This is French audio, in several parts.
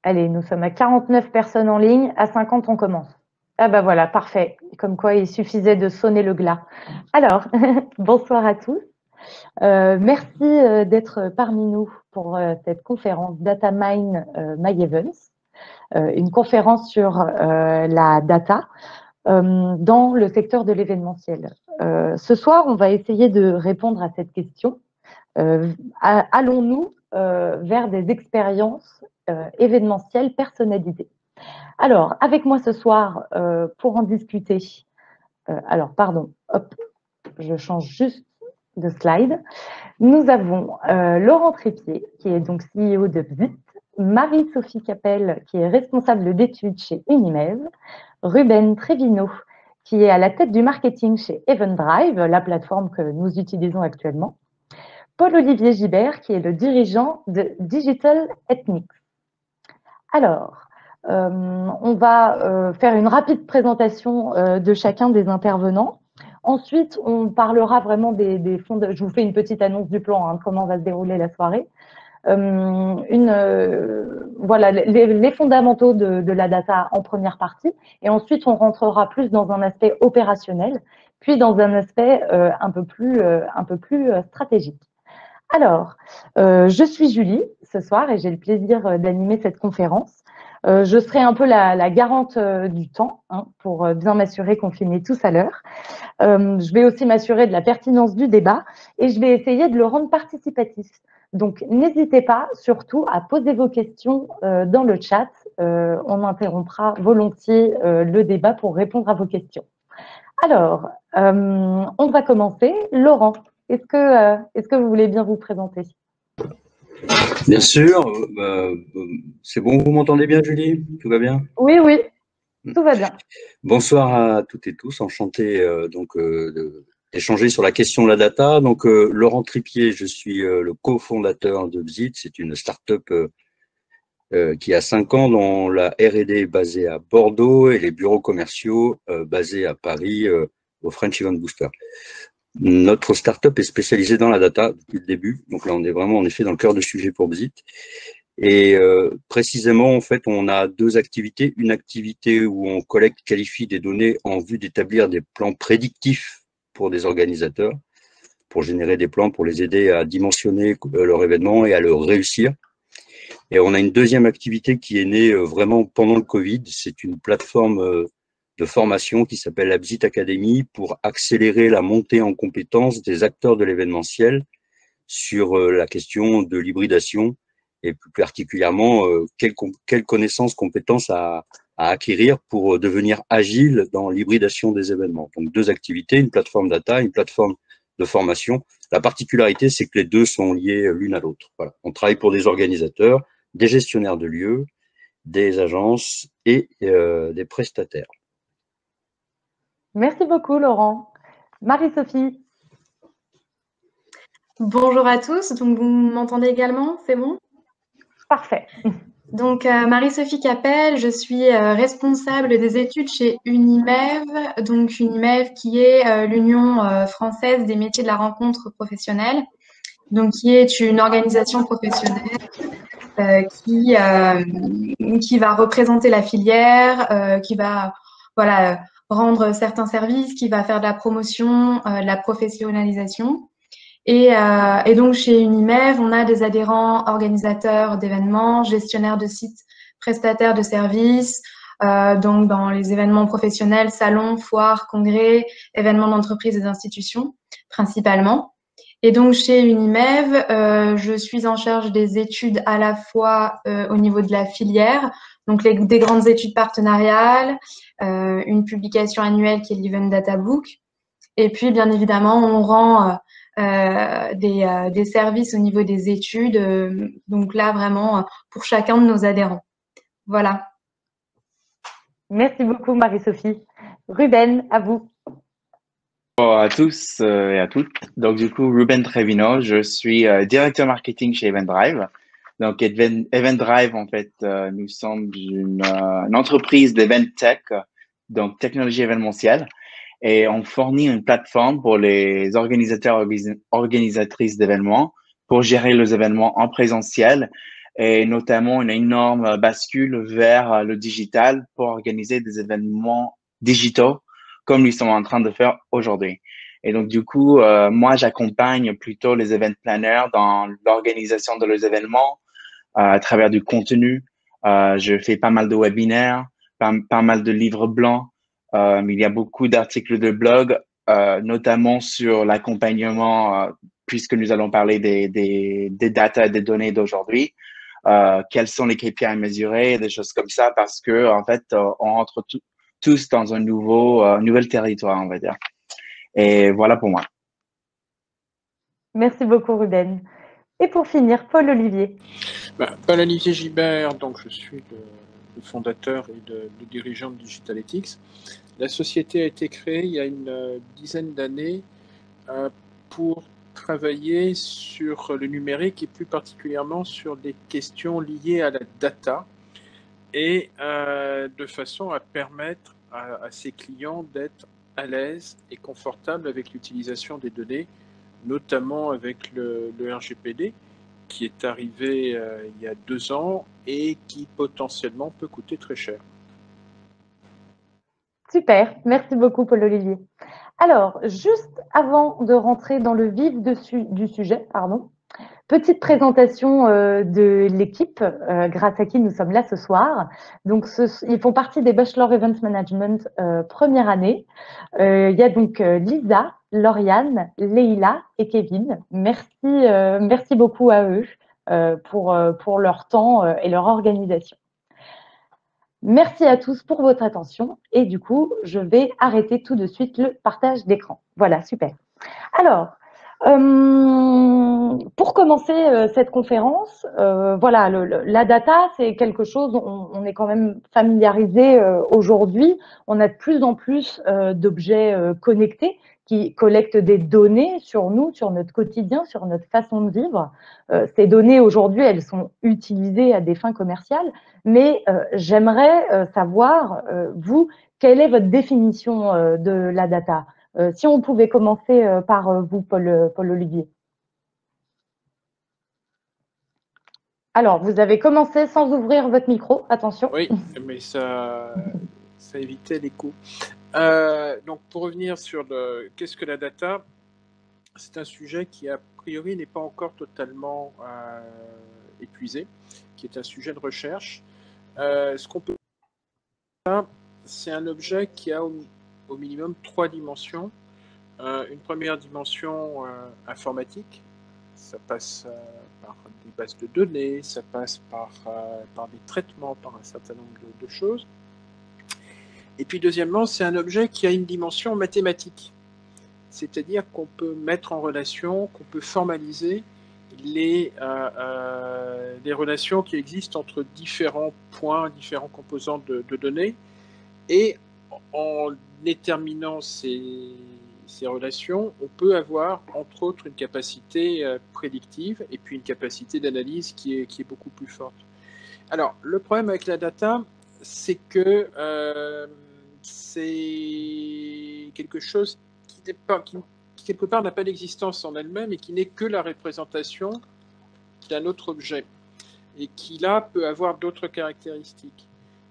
Allez, nous sommes à 49 personnes en ligne. À 50, on commence. Ah bah voilà, parfait. Comme quoi, il suffisait de sonner le glas. Alors, bonsoir à tous. Merci d'être parmi nous pour cette conférence Data Mine My Events, une conférence sur la data dans le secteur de l'événementiel. Ce soir, on va essayer de répondre à cette question. Allons-nous vers des expériences événementielles personnalisées? Alors, avec moi ce soir, pour en discuter, alors pardon, hop, je change juste de slide. Nous avons Laurent Trépied, qui est donc CEO de Bzit, Marie-Sophie Capel, qui est responsable d'études chez Unimev, Ruben Trevino, qui est à la tête du marketing chez Eventdrive, la plateforme que nous utilisons actuellement, Paul-Olivier Gibert, qui est le dirigeant de Digital Ethnics. Alors, on va faire une rapide présentation de chacun des intervenants. Ensuite, on parlera vraiment des fonds. Je vous fais une petite annonce du plan, hein, comment va se dérouler la soirée. Voilà, les fondamentaux de la data en première partie. Et ensuite, on rentrera plus dans un aspect opérationnel, puis dans un aspect un peu plus stratégique. Alors, je suis Julie ce soir et j'ai le plaisir d'animer cette conférence. Je serai un peu la garante du temps, hein, pour bien m'assurer qu'on finit tous à l'heure. Je vais aussi m'assurer de la pertinence du débat et je vais essayer de le rendre participatif. Donc, n'hésitez pas surtout à poser vos questions dans le chat. On interrompra volontiers le débat pour répondre à vos questions. Alors, on va commencer. Laurent, est-ce que vous voulez bien vous présenter? Bien sûr. C'est bon, vous m'entendez bien, Julie? Tout va bien? Oui, tout va bien. Bonsoir à toutes et tous. Enchanté d'échanger sur la question de la data. Donc, Laurent Tripier, je suis le cofondateur de Bzit. C'est une start-up qui a 5 ans, dont la R&D est basée à Bordeaux et les bureaux commerciaux basés à Paris au French Event Booster. Notre startup est spécialisée dans la data depuis le début. Donc là, on est vraiment en effet dans le cœur du sujet pour Bzit. Et précisément, en fait, on a 2 activités. Une activité où on collecte, qualifie des données en vue d'établir des plans prédictifs pour des organisateurs, pour générer des plans, pour les aider à dimensionner leur événement et à le réussir. Et on a une deuxième activité qui est née vraiment pendant le Covid. C'est une plateforme de formation qui s'appelle la Bzit Academy pour accélérer la montée en compétences des acteurs de l'événementiel sur la question de l'hybridation et plus particulièrement quelles connaissances, compétences à acquérir pour devenir agile dans l'hybridation des événements. Donc 2 activités, une plateforme data, une plateforme de formation. La particularité, c'est que les 2 sont liés l'une à l'autre. Voilà. On travaille pour des organisateurs, des gestionnaires de lieux, des agences et des prestataires. Merci beaucoup, Laurent. Marie-Sophie. Bonjour à tous. Donc, vous m'entendez également? C'est bon? Parfait. Donc, Marie-Sophie Capel, je suis responsable des études chez Unimev. Donc, Unimev qui est l'Union française des métiers de la rencontre professionnelle. Donc, qui est une organisation professionnelle qui va représenter la filière, qui va rendre certains services, qui va faire de la promotion, de la professionnalisation. Et donc, chez Unimev, on a des adhérents organisateurs d'événements, gestionnaires de sites, prestataires de services, donc dans les événements professionnels, salons, foires, congrès, événements d'entreprise et d'institutions, principalement. Et donc, chez Unimev, je suis en charge des études à la fois au niveau de la filière, donc des grandes études partenariales, une publication annuelle qui est l'Event Data Book. Et puis, bien évidemment, on rend des services au niveau des études, donc là, vraiment, pour chacun de nos adhérents. Voilà. Merci beaucoup, Marie-Sophie. Ruben, à vous. Bonjour à tous et à toutes. Donc, du coup, Ruben Trevino, je suis directeur marketing chez Eventdrive. Donc, Eventdrive, en fait, nous sommes une entreprise d'event tech, donc technologie événementielle, et on fournit une plateforme pour les organisateurs organisatrices d'événements pour gérer les événements en présentiel et notamment une énorme bascule vers le digital pour organiser des événements digitaux comme nous sommes en train de faire aujourd'hui. Et donc, du coup, moi, j'accompagne plutôt les event planners dans l'organisation de leurs événements à travers du contenu. Je fais pas mal de webinaires, pas mal de livres blancs. Il y a beaucoup d'articles de blog, notamment sur l'accompagnement, puisque nous allons parler des data et des données d'aujourd'hui. Quels sont les KPI à mesurer, des choses comme ça, parce que en fait, on rentre tous dans un nouvel territoire, on va dire. Et voilà pour moi. Merci beaucoup, Ruben. Et pour finir, Paul-Olivier. Paul-Olivier Gibert, donc je suis le fondateur et le dirigeant de Digitalytics. La société a été créée il y a une dizaine d'années pour travailler sur le numérique et plus particulièrement sur des questions liées à la data et de façon à permettre à ses clients d'être à l'aise et confortables avec l'utilisation des données, notamment avec le RGPD qui est arrivé il y a 2 ans et qui potentiellement peut coûter très cher. Super, merci beaucoup Paul-Olivier. Alors, juste avant de rentrer dans le vif du sujet, petite présentation de l'équipe grâce à qui nous sommes là ce soir. Donc, ils font partie des Bachelor Events Management première année. Il y a donc Lisa, Lauriane, Leïla et Kevin. Merci beaucoup à eux pour leur temps et leur organisation. Merci à tous pour votre attention et du coup, je vais arrêter tout de suite le partage d'écran. Voilà, super. Alors, pour commencer cette conférence, voilà, la data, c'est quelque chose, on est quand même familiarisé aujourd'hui. On a de plus en plus d'objets connectés qui collectent des données sur nous, sur notre quotidien, sur notre façon de vivre. Ces données, aujourd'hui, elles sont utilisées à des fins commerciales, mais j'aimerais savoir, vous, quelle est votre définition de la data ? Si on pouvait commencer par vous, Paul-Olivier. Alors, vous avez commencé sans ouvrir votre micro, attention. Oui, mais ça évitait les coups. Donc, pour revenir sur qu'est-ce que la data, c'est un sujet qui, a priori, n'est pas encore totalement épuisé, qui est un sujet de recherche. Ce qu'on peut dire, c'est un objet qui a au minimum 3 dimensions. Une première dimension informatique, ça passe par des bases de données, ça passe par des traitements, par un certain nombre de choses. Et puis deuxièmement, c'est un objet qui a une dimension mathématique, c'est-à-dire qu'on peut mettre en relation, qu'on peut formaliser les relations qui existent entre différents points, différents composants de données, et en déterminant ces relations, on peut avoir, entre autres, une capacité prédictive et puis une capacité d'analyse qui est beaucoup plus forte. Alors, le problème avec la data, c'est que c'est quelque chose qui, quelque part, n'a pas d'existence en elle-même et qui n'est que la représentation d'un autre objet et qui, là, peut avoir d'autres caractéristiques.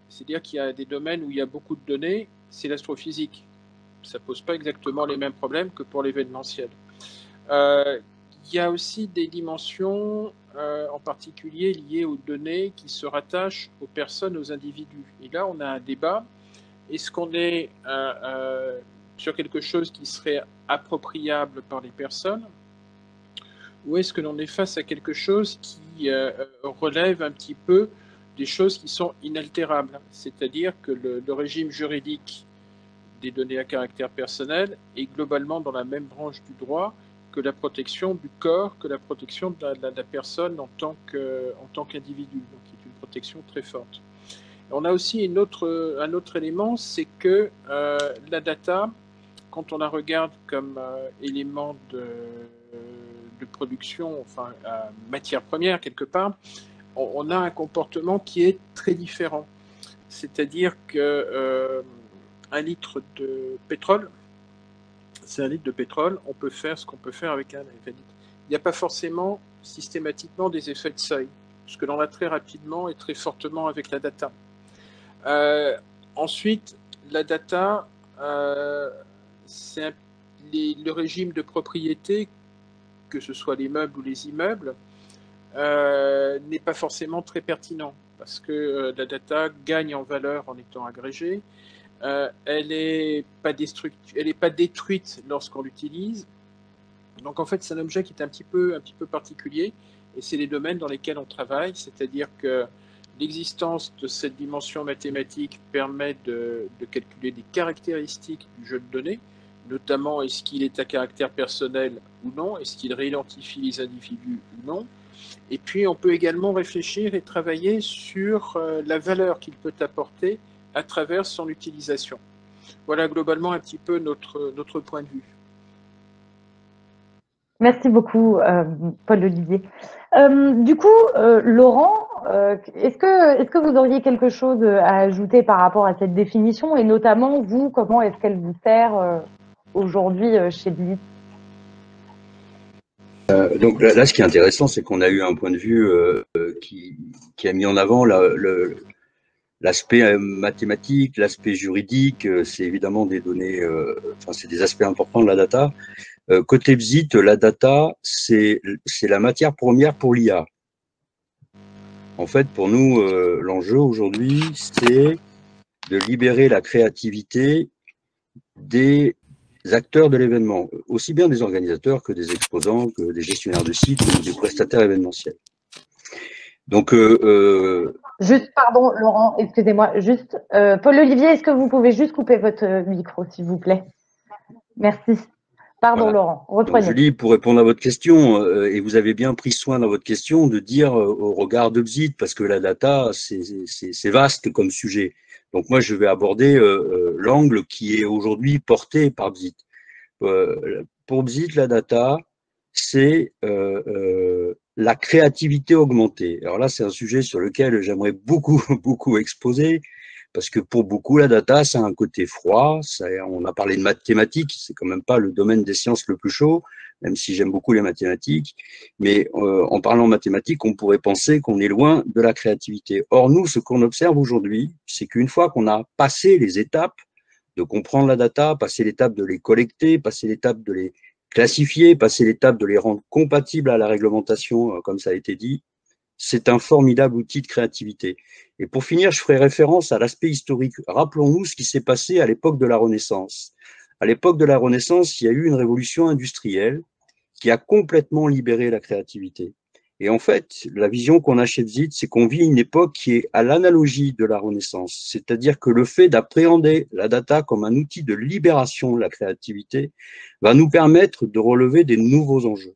C'est-à-dire qu'il y a des domaines où il y a beaucoup de données, c'est l'astrophysique. Ça ne pose pas exactement les mêmes problèmes que pour l'événementiel. Il y a aussi des dimensions, en particulier liées aux données qui se rattachent aux personnes, aux individus. Et là, on a un débat. Est-ce qu'on est sur quelque chose qui serait appropriable par les personnes, ou est-ce que l'on est face à quelque chose qui relève un petit peu des choses qui sont inaltérables, c'est-à-dire que le régime juridique des données à caractère personnel est globalement dans la même branche du droit que la protection du corps, que la protection de la personne en tant qu'individu, donc qui est une protection très forte. On a aussi un autre élément, c'est que la data, quand on la regarde comme élément de production, enfin matière première quelque part, on a un comportement qui est très différent. C'est-à-dire que un litre de pétrole, c'est un litre de pétrole, on peut faire ce qu'on peut faire avec un litre. Il n'y a pas forcément systématiquement des effets de seuil. ce que l'on a très rapidement et très fortement avec la data. Ensuite, la data, c'est le régime de propriété, que ce soit les meubles ou les immeubles, n'est pas forcément très pertinent parce que la data gagne en valeur en étant agrégée. Elle n'est pas détruite lorsqu'on l'utilise. Donc en fait, c'est un objet qui est un petit peu particulier et c'est les domaines dans lesquels on travaille, c'est-à-dire que l'existence de cette dimension mathématique permet de calculer des caractéristiques du jeu de données, notamment est-ce qu'il est à caractère personnel ou non, est-ce qu'il réidentifie les individus ou non. Et puis on peut également réfléchir et travailler sur la valeur qu'il peut apporter à travers son utilisation. Voilà globalement un petit peu notre point de vue. Merci beaucoup, Paul-Olivier. Du coup, Laurent, est-ce que vous auriez quelque chose à ajouter par rapport à cette définition et notamment, vous, comment est-ce qu'elle vous sert aujourd'hui chez Bzit? Donc là, ce qui est intéressant, c'est qu'on a eu un point de vue qui a mis en avant l'aspect mathématique, l'aspect juridique. C'est évidemment des données, c'est des aspects importants de la data. Côté Bzit, la data, c'est la matière première pour l'IA. En fait, pour nous, l'enjeu aujourd'hui, c'est de libérer la créativité des acteurs de l'événement, aussi bien des organisateurs que des exposants, que des gestionnaires de sites, ou des prestataires événementiels. Donc, juste, pardon, Laurent, excusez-moi, juste, Paul-Olivier, est-ce que vous pouvez juste couper votre micro, s'il vous plaît? Merci. Pardon, voilà. Laurent, reprenez. Donc, Julie, pour répondre à votre question, et vous avez bien pris soin dans votre question de dire au regard de Bzit, parce que la data, c'est vaste comme sujet. Donc moi, je vais aborder l'angle qui est aujourd'hui porté par Bzit. Pour Bzit, la data, c'est la créativité augmentée. Alors là, c'est un sujet sur lequel j'aimerais beaucoup exposer, parce que pour beaucoup, la data, ça a un côté froid. On a parlé de mathématiques, c'est quand même pas le domaine des sciences le plus chaud, même si j'aime beaucoup les mathématiques. Mais en parlant mathématiques, on pourrait penser qu'on est loin de la créativité. Or, nous, ce qu'on observe aujourd'hui, c'est qu'une fois qu'on a passé les étapes de comprendre la data, passé l'étape de les collecter, passé l'étape de les classifier, passer l'étape de les rendre compatibles à la réglementation, comme ça a été dit, c'est un formidable outil de créativité. Et pour finir, je ferai référence à l'aspect historique. Rappelons-nous ce qui s'est passé à l'époque de la Renaissance. À l'époque de la Renaissance, il y a eu une révolution industrielle qui a complètement libéré la créativité. Et en fait, la vision qu'on a chez Bzit, c'est qu'on vit une époque qui est à l'analogie de la Renaissance. C'est-à-dire que le fait d'appréhender la data comme un outil de libération de la créativité va nous permettre de relever des nouveaux enjeux.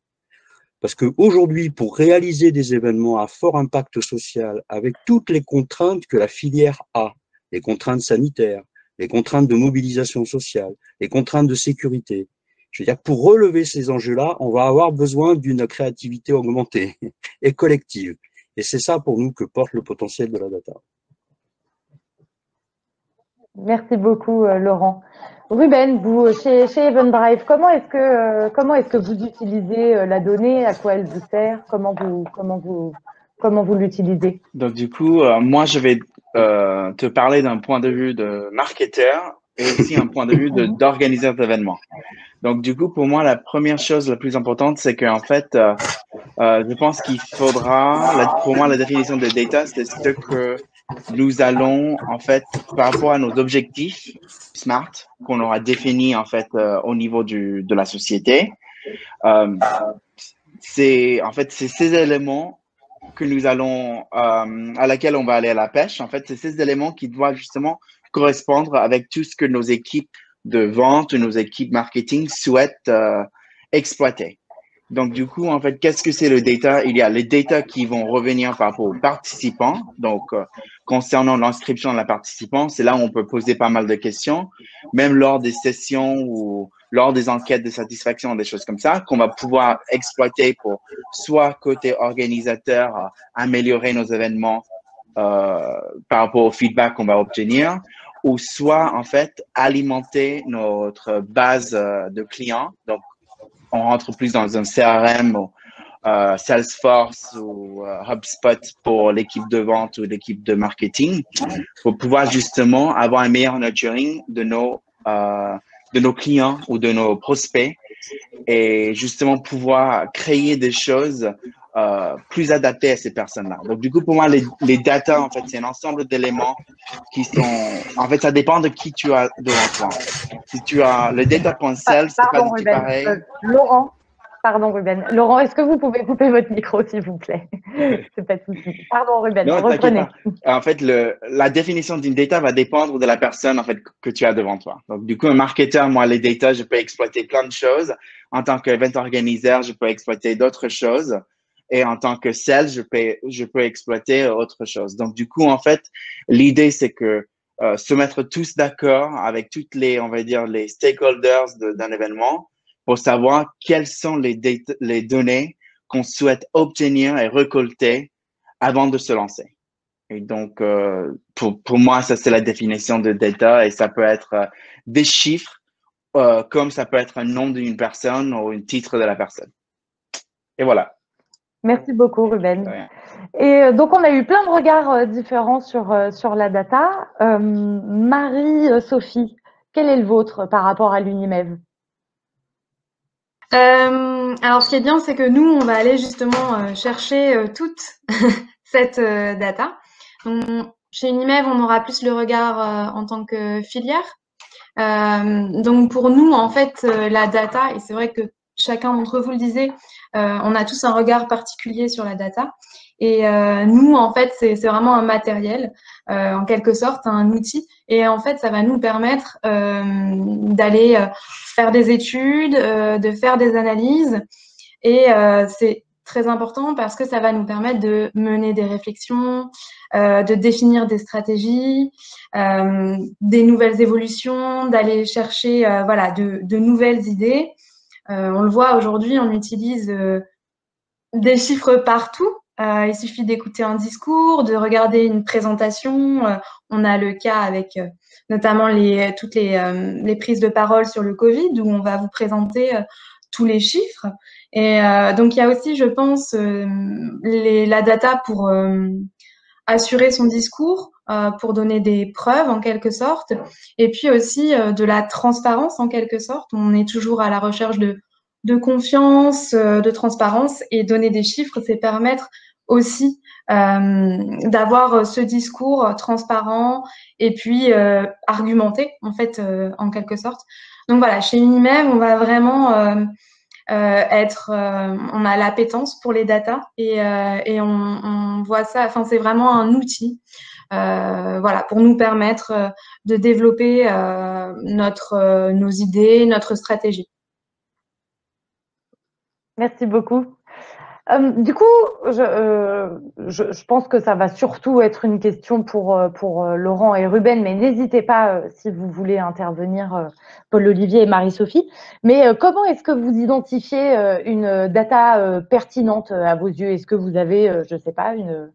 Parce qu'aujourd'hui, pour réaliser des événements à fort impact social, avec toutes les contraintes que la filière a, les contraintes sanitaires, les contraintes de mobilisation sociale, les contraintes de sécurité, je veux dire, pour relever ces enjeux-là, on va avoir besoin d'une créativité augmentée et collective. Et c'est ça pour nous que porte le potentiel de la data. Merci beaucoup, Laurent. Ruben, vous, chez EventDrive, comment est-ce que vous utilisez la donnée? À quoi elle vous sert? Comment vous l'utilisez? Donc, du coup, moi, je vais te parler d'un point de vue de marketeur et aussi un point de vue d'organisateur d'événements. Donc, du coup, pour moi, la première chose la plus importante, c'est qu'en fait, je pense qu'il faudra, pour moi, la définition de data, c'est ce que nous allons, en fait, par rapport à nos objectifs SMART qu'on aura définis, en fait, au niveau de la société. C'est ces éléments que nous allons, à laquelle on va aller à la pêche. En fait, c'est ces éléments qui doivent justement correspondre avec tout ce que nos équipes de vente ou nos équipes marketing souhaitent exploiter. Donc, du coup, en fait, qu'est-ce que c'est le data? Il y a les data qui vont revenir par rapport aux participants. Donc, concernant l'inscription de la participant, c'est là où on peut poser pas mal de questions, même lors des sessions ou lors des enquêtes de satisfaction, des choses comme ça, qu'on va pouvoir exploiter pour soit côté organisateur, améliorer nos événements par rapport au feedback qu'on va obtenir, ou soit, en fait, alimenter notre base de clients. Donc, on rentre plus dans un CRM Salesforce ou HubSpot pour l'équipe de vente ou l'équipe de marketing pour pouvoir justement avoir un meilleur nurturing de nos clients ou de nos prospects et justement pouvoir créer des choses plus adaptées à ces personnes-là. Donc, du coup, pour moi, les data, en fait, c'est un ensemble d'éléments qui sont… En fait, ça dépend de qui tu as devant toi. Si tu as le data.sales, c'est pas Pardon, du tout Ruben. pareil. Pardon, Ruben. Laurent, est-ce que vous pouvez couper votre micro, s'il vous plaît? C'est pas de souci. Pardon, Ruben. Non, t'inquiète Reprenez. pas. En fait, la définition d'une data va dépendre de la personne en fait que tu as devant toi. Donc, du coup, un marketeur, moi, les data, je peux exploiter plein de choses. En tant qu'event organizer, je peux exploiter d'autres choses. Et en tant que sales, je peux exploiter autre chose. Donc, du coup, en fait, l'idée, c'est que se mettre tous d'accord avec toutes les, on va dire, les stakeholders d'un événement pour savoir quelles sont les données qu'on souhaite obtenir et récolter avant de se lancer. Et donc, pour moi, ça, c'est la définition de data et ça peut être des chiffres comme ça peut être un nom d'une personne ou un titre de la personne. Et voilà. Merci beaucoup, Ruben. Et donc, on a eu plein de regards différents sur la data. Marie-Sophie, quel est le vôtre par rapport à l'Unimev? Alors, ce qui est bien, c'est que nous, on va aller justement chercher toute cette data. Donc, chez Unimev, on aura plus le regard en tant que filière. Donc, pour nous, en fait, la data, et c'est vrai que chacun d'entre vous le disait, on a tous un regard particulier sur la data. Et nous, en fait, c'est vraiment un matériel, en quelque sorte, un outil. Et en fait, ça va nous permettre d'aller faire des études, de faire des analyses. Et c'est très important parce que ça va nous permettre de mener des réflexions, de définir des stratégies, des nouvelles évolutions, d'aller chercher voilà, de nouvelles idées. On le voit aujourd'hui, on utilise des chiffres partout. Il suffit d'écouter un discours, de regarder une présentation. On a le cas avec notamment toutes les prises de parole sur le Covid où on va vous présenter tous les chiffres. Et donc, il y a aussi, je pense, la data pour assurer son discours, pour donner des preuves en quelque sorte. Et puis aussi de la transparence en quelque sorte. On est toujours à la recherche de confiance, de transparence, et donner des chiffres, c'est permettre aussi d'avoir ce discours transparent et puis argumenté en fait en quelque sorte. Donc voilà, chez Unimev, on va vraiment on a l'appétence pour les datas et on voit ça. Enfin, c'est vraiment un outil, voilà, pour nous permettre de développer nos idées, notre stratégie. Merci beaucoup. Du coup, je pense que ça va surtout être une question pour Laurent et Ruben, mais n'hésitez pas si vous voulez intervenir, Paul-Olivier et Marie-Sophie. Mais comment est-ce que vous identifiez une data pertinente à vos yeux? Est-ce que vous avez, je ne sais pas, qu'il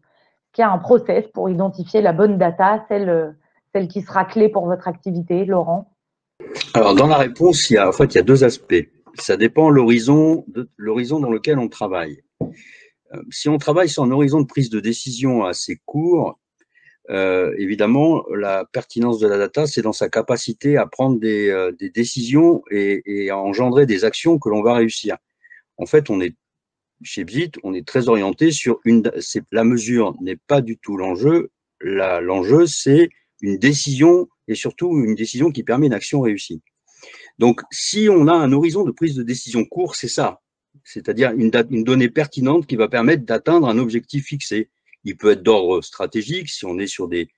y a un process pour identifier la bonne data, celle qui sera clé pour votre activité, Laurent? Alors, dans la réponse, en fait, il y a deux aspects. Ça dépend de l'horizon dans lequel on travaille. Si on travaille sur un horizon de prise de décision assez court, évidemment, la pertinence de la data, c'est dans sa capacité à prendre des décisions et à engendrer des actions que l'on va réussir. En fait, chez Bzit, on est très orienté sur la mesure n'est pas du tout l'enjeu. L'enjeu, c'est une décision et surtout une décision qui permet une action réussie. Donc, si on a un horizon de prise de décision court, c'est ça. C'est-à-dire une donnée pertinente qui va permettre d'atteindre un objectif fixé. Il peut être d'ordre stratégique, si on est sur des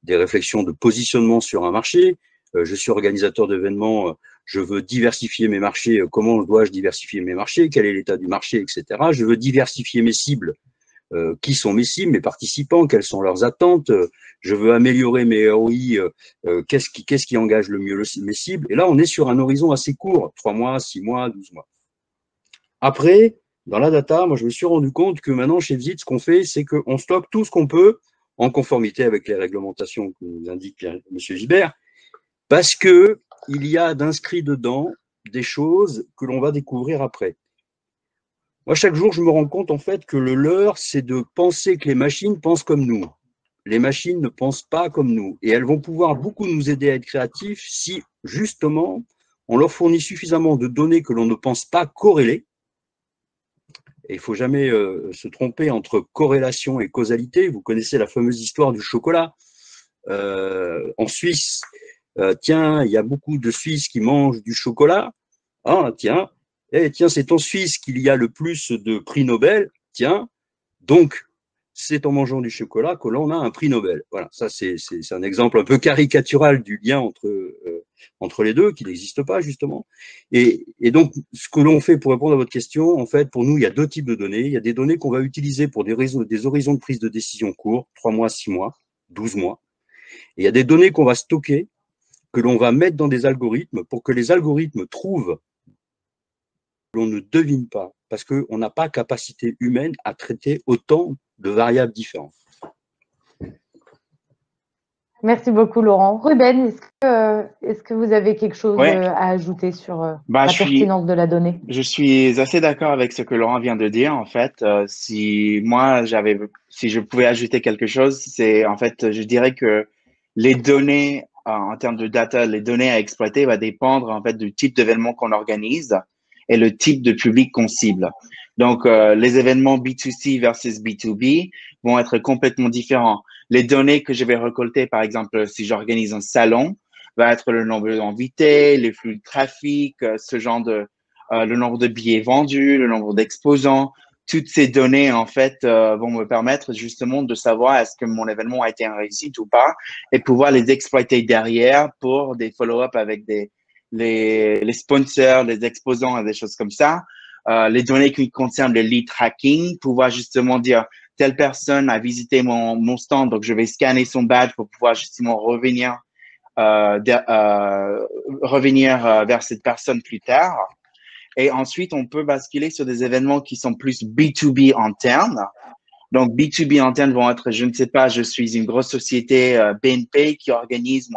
réflexions de positionnement sur un marché. Je suis organisateur d'événements, je veux diversifier mes marchés. Comment dois-je diversifier mes marchés? Quel est l'état du marché, etc. Je veux diversifier mes cibles. Qui sont mes cibles, mes participants, quelles sont leurs attentes, je veux améliorer mes ROI, qu'est-ce qui engage le mieux mes cibles. Et là, on est sur un horizon assez court, 3 mois, 6 mois, 12 mois. Après, dans la data, moi, je me suis rendu compte que maintenant, chez Bzit, ce qu'on fait, c'est qu'on stocke tout ce qu'on peut en conformité avec les réglementations que nous indique M. Gibert, parce que il y a d'inscrit dedans des choses que l'on va découvrir après. Moi, chaque jour, je me rends compte en fait que le leurre, c'est de penser que les machines pensent comme nous. Les machines ne pensent pas comme nous et elles vont pouvoir beaucoup nous aider à être créatifs si justement on leur fournit suffisamment de données que l'on ne pense pas corrélées. Et il ne faut jamais se tromper entre corrélation et causalité. Vous connaissez la fameuse histoire du chocolat. En Suisse, tiens, il y a beaucoup de Suisses qui mangent du chocolat. Ah, tiens, tiens, c'est en Suisse qu'il y a le plus de prix Nobel. Tiens, donc, c'est en mangeant du chocolat que l'on a un prix Nobel. Voilà, ça c'est un exemple un peu caricatural du lien entre les deux, qui n'existe pas justement. Et donc, ce que l'on fait pour répondre à votre question, en fait, pour nous, il y a deux types de données. Il y a des données qu'on va utiliser pour des horizons de prise de décision courts, 3 mois, 6 mois, 12 mois. Et il y a des données qu'on va stocker, que l'on va mettre dans des algorithmes pour que les algorithmes trouvent que l'on ne devine pas, parce qu'on n'a pas capacité humaine à traiter autant de variables différentes. Merci beaucoup, Laurent. Ruben, est-ce que vous avez quelque chose à ajouter sur la pertinence de la donnée? Je suis assez d'accord avec ce que Laurent vient de dire. En fait, si je pouvais ajouter quelque chose, c'est en fait, je dirais que les données en termes de data, les données à exploiter va dépendre en fait du type d'événement qu'on organise et le type de public qu'on cible. Donc, les événements B2C versus B2B vont être complètement différents. Les données que je vais récolter, par exemple, si j'organise un salon, va être le nombre d'invités, les flux de trafic, ce genre de, le nombre de billets vendus, le nombre d'exposants. Toutes ces données, en fait, vont me permettre justement de savoir est-ce que mon événement a été un réussite ou pas et pouvoir les exploiter derrière pour des follow-up avec les sponsors, les exposants et des choses comme ça. Les données qui concernent le lead tracking, pouvoir justement dire telle personne a visité mon stand, donc je vais scanner son badge pour pouvoir justement revenir vers cette personne plus tard. Et ensuite, on peut basculer sur des événements qui sont plus B2B internes. Donc, B2B internes vont être, je ne sais pas, je suis une grosse société BNP qui organise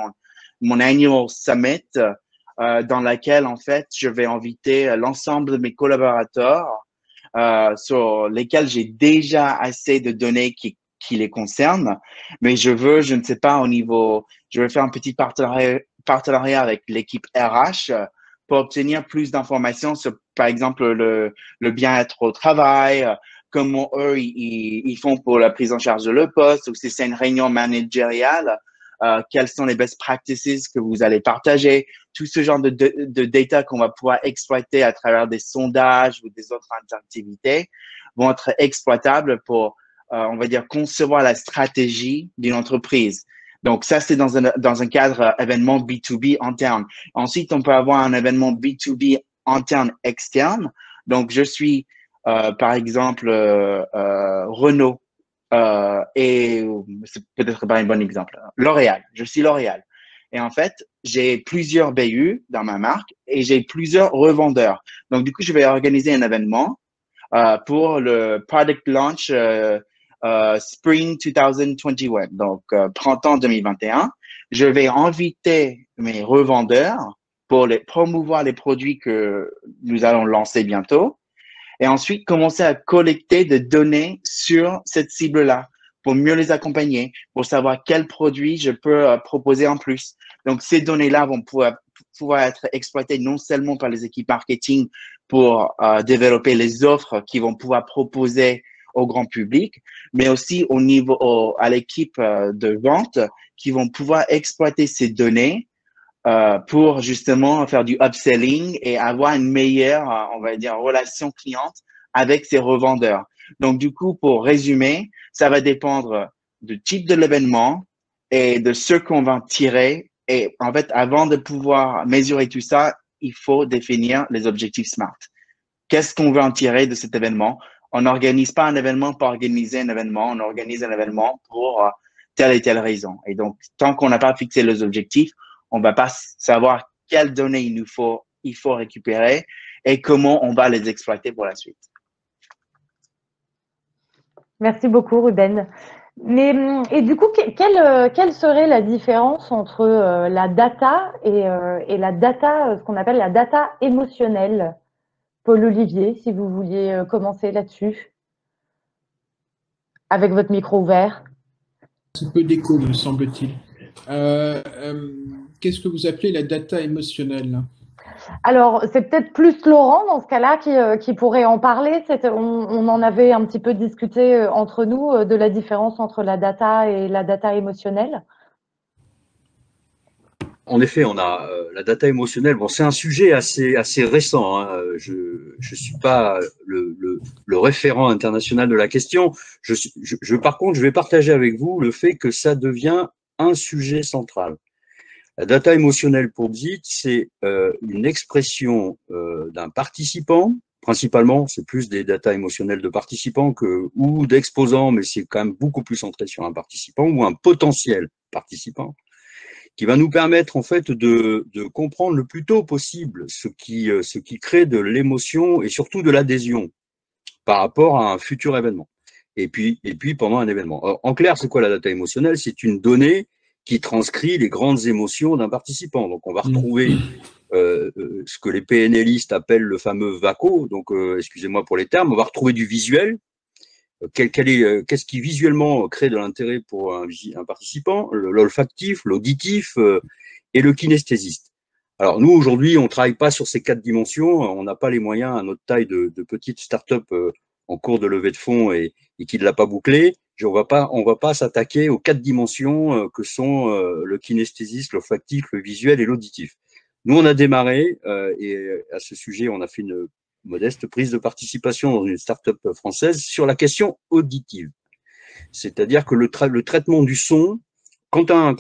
mon annual summit dans laquelle, en fait, je vais inviter l'ensemble de mes collaborateurs sur lesquels j'ai déjà assez de données qui les concernent. Mais je ne sais pas, je vais faire un petit partenariat avec l'équipe RH pour obtenir plus d'informations sur, par exemple, le bien-être au travail, comment eux, ils font pour la prise en charge de leur poste, ou si c'est une réunion managériale, quelles sont les best practices que vous allez partager, tout ce genre de data qu'on va pouvoir exploiter à travers des sondages ou des autres activités vont être exploitables pour, on va dire, concevoir la stratégie d'une entreprise. Donc, ça, c'est dans un cadre événement B2B interne. Ensuite, on peut avoir un événement B2B interne externe. Donc, je suis, par exemple, Renault, et c'est peut-être pas un bon exemple. L'Oréal. Je suis L'Oréal. Et en fait, j'ai plusieurs BU dans ma marque et j'ai plusieurs revendeurs. Donc, du coup, je vais organiser un événement pour le product launch Spring 2021, donc printemps 2021. Je vais inviter mes revendeurs pour promouvoir les produits que nous allons lancer bientôt et ensuite commencer à collecter des données sur cette cible-là pour mieux les accompagner, pour savoir quels produits je peux proposer en plus. Donc, ces données-là vont pouvoir être exploitées non seulement par les équipes marketing pour développer les offres qu'ils vont pouvoir proposer au grand public, mais aussi à l'équipe de vente qui vont pouvoir exploiter ces données pour justement faire du upselling et avoir une meilleure, on va dire, relation cliente avec ses revendeurs. Donc, du coup, pour résumer, ça va dépendre du type de l'événement et de ce qu'on va tirer. Et en fait, avant de pouvoir mesurer tout ça, il faut définir les objectifs SMART. Qu'est-ce qu'on veut en tirer de cet événement? On n'organise pas un événement pour organiser un événement, on organise un événement pour telle et telle raison. Et donc, tant qu'on n'a pas fixé les objectifs, on ne va pas savoir quelles données il faut récupérer et comment on va les exploiter pour la suite. Merci beaucoup, Ruben. Et du coup, quelle serait la différence entre la data et la data, ce qu'on appelle la data émotionnelle? Paul-Olivier, si vous vouliez commencer là-dessus, avec votre micro ouvert. Un peu d'écho, me semble-t-il. Qu'est-ce que vous appelez la data émotionnelle? Alors, c'est peut-être plus Laurent, dans ce cas-là, qui pourrait en parler. On en avait un petit peu discuté entre nous de la différence entre la data et la data émotionnelle. En effet, on a la data émotionnelle. Bon, c'est un sujet assez récent, hein. Je suis pas le référent international de la question. Par contre, je vais partager avec vous le fait que ça devient un sujet central. La data émotionnelle pour Bzit, c'est une expression d'un participant. Principalement, c'est plus des data émotionnelles de participants ou d'exposants, mais c'est quand même beaucoup plus centré sur un participant ou un potentiel participant, qui va nous permettre en fait de comprendre le plus tôt possible ce qui crée de l'émotion et surtout de l'adhésion par rapport à un futur événement. Et puis pendant un événement. Alors, en clair, c'est quoi la data émotionnelle? C'est une donnée qui transcrit les grandes émotions d'un participant. Donc, on va retrouver ce que les PNListes appellent le fameux VACO. Donc, excusez-moi pour les termes. On va retrouver du visuel. Qu'est-ce qui visuellement crée de l'intérêt pour un participant? L'olfactif, l'auditif et le kinesthésiste. Alors nous, aujourd'hui, on ne travaille pas sur ces 4 dimensions. On n'a pas les moyens à notre taille de petite start-up en cours de levée de fonds et qui ne l'a pas bouclé. On va pas s'attaquer aux 4 dimensions que sont le kinesthésiste, l'olfactif, le visuel et l'auditif. Nous, on a démarré et à ce sujet, on a fait une modeste prise de participation dans une start-up française sur la question auditive. C'est-à-dire que le traitement du son, quand un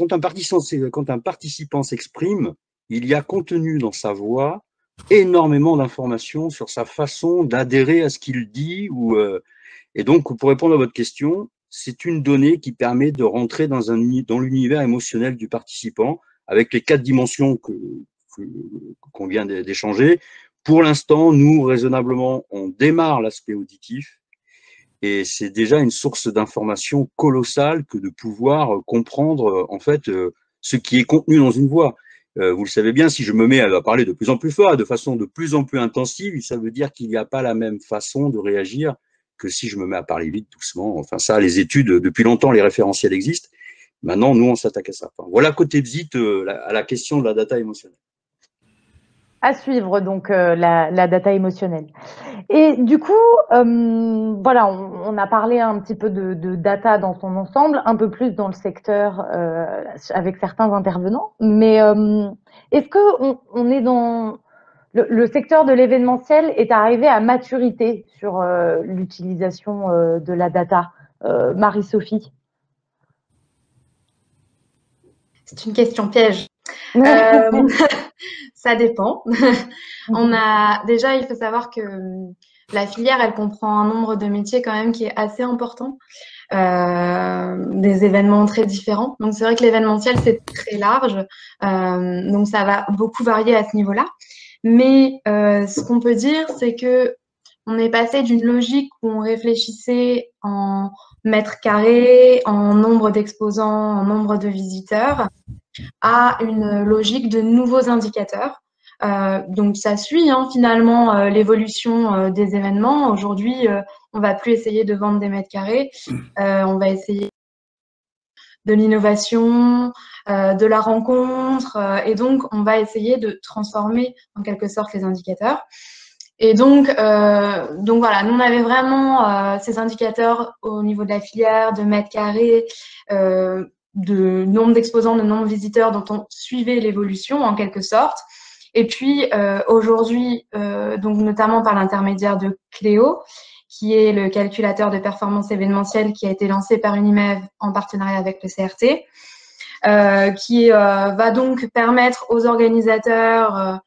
participant s'exprime, il y a contenu dans sa voix énormément d'informations sur sa façon d'adhérer à ce qu'il dit. Et donc, pour répondre à votre question, c'est une donnée qui permet de rentrer dans l'univers émotionnel du participant avec les 4 dimensions qu'on vient d'échanger. Pour l'instant, nous, raisonnablement, on démarre l'aspect auditif et c'est déjà une source d'information colossale que de pouvoir comprendre en fait ce qui est contenu dans une voix. Vous le savez bien, si je me mets à parler de plus en plus fort, de façon de plus en plus intensive, ça veut dire qu'il n'y a pas la même façon de réagir que si je me mets à parler vite, doucement. Enfin ça, les études, depuis longtemps, les référentiels existent. Maintenant, nous, on s'attaque à ça. Enfin, voilà côté Bzit à la question de la data émotionnelle. À suivre donc la data émotionnelle. Et du coup, voilà, on a parlé un petit peu de data dans son ensemble, un peu plus dans le secteur avec certains intervenants. Mais est-ce que on est dans le secteur de l'événementiel est arrivé à maturité sur l'utilisation de la data, Marie-Sophie? C'est une question piège. Ça dépend. Déjà, il faut savoir que la filière, elle comprend un nombre de métiers quand même qui est assez important, des événements très différents. Donc, c'est vrai que l'événementiel, c'est très large. Donc, ça va beaucoup varier à ce niveau-là. Mais ce qu'on peut dire, c'est que on est passé d'une logique où on réfléchissait en mètres carrés, en nombre d'exposants, en nombre de visiteurs, à une logique de nouveaux indicateurs. Donc ça suit finalement l'évolution des événements. Aujourd'hui, on va plus essayer de vendre des mètres carrés, on va essayer de l'innovation, de la rencontre, et donc on va essayer de transformer en quelque sorte les indicateurs. Et donc voilà, nous on avait vraiment ces indicateurs au niveau de la filière, de mètres carrés, de nombre d'exposants, de nombre de visiteurs dont on suivait l'évolution en quelque sorte. Et puis aujourd'hui, donc notamment par l'intermédiaire de Cléo, qui est le calculateur de performance événementielle qui a été lancé par Unimev en partenariat avec le CRT, qui va donc permettre aux organisateurs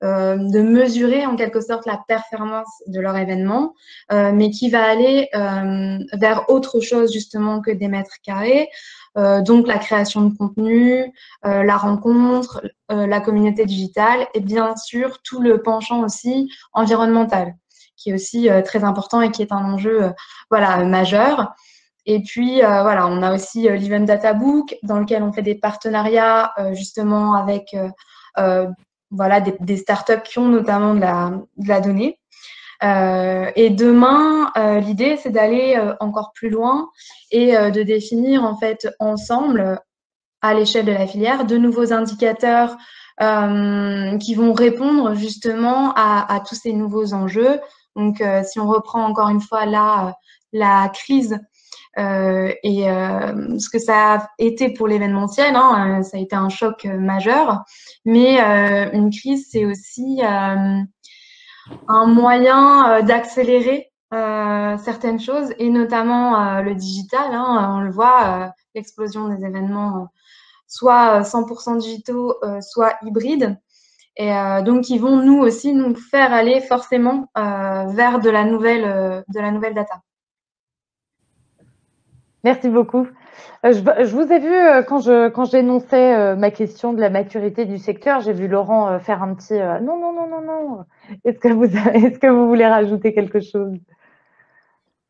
de mesurer en quelque sorte la performance de leur événement, mais qui va aller vers autre chose justement que des mètres carrés, donc la création de contenu, la rencontre, la communauté digitale et bien sûr tout le penchant aussi environnemental qui est aussi très important et qui est un enjeu majeur. Et puis voilà, on a aussi l'Event Data Book dans lequel on fait des partenariats justement avec des startups qui ont notamment de la donnée. Et demain, l'idée, c'est d'aller encore plus loin et de définir en fait ensemble, à l'échelle de la filière, de nouveaux indicateurs qui vont répondre justement à tous ces nouveaux enjeux. Donc, si on reprend encore une fois là la crise et ce que ça a été pour l'événementiel, hein, ça a été un choc majeur, mais une crise, c'est aussi un moyen d'accélérer certaines choses, et notamment le digital. Hein, on le voit, l'explosion des événements, soit 100% digitaux, soit hybrides. Et donc, ils vont nous aussi nous faire aller forcément vers de la nouvelle data. Merci beaucoup. Je vous ai vu quand j'énonçais ma question de la maturité du secteur, j'ai vu Laurent faire un petit non, non, non, non, non. Est-ce que vous voulez rajouter quelque chose?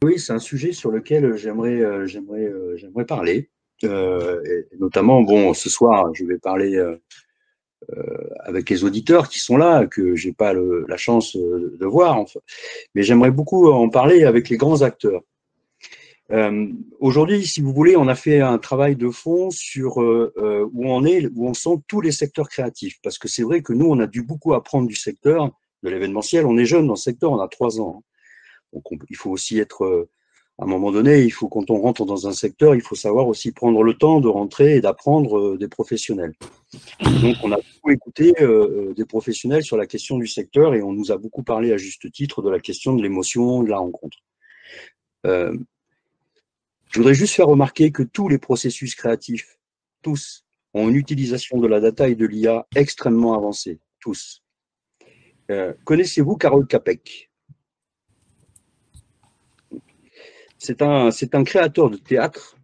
Oui, c'est un sujet sur lequel j'aimerais parler. Et notamment, bon, ce soir, je vais parler avec les auditeurs qui sont là, que j'ai pas la chance de voir, enfin. Mais j'aimerais beaucoup en parler avec les grands acteurs. Aujourd'hui, si vous voulez, on a fait un travail de fond sur où en sont tous les secteurs créatifs. Parce que c'est vrai que nous, on a dû beaucoup apprendre du secteur, de l'événementiel. On est jeune dans le secteur, on a 3 ans. Donc, il faut aussi être, à un moment donné, quand on rentre dans un secteur, il faut savoir aussi prendre le temps de rentrer et d'apprendre des professionnels. Donc, on a beaucoup écouté des professionnels sur la question du secteur et on nous a beaucoup parlé à juste titre de la question de l'émotion, de la rencontre. Je voudrais juste faire remarquer que tous les processus créatifs, tous, ont une utilisation de la data et de l'IA extrêmement avancée. Tous. Connaissez-vous Carole Capek? C'est un créateur de théâtre.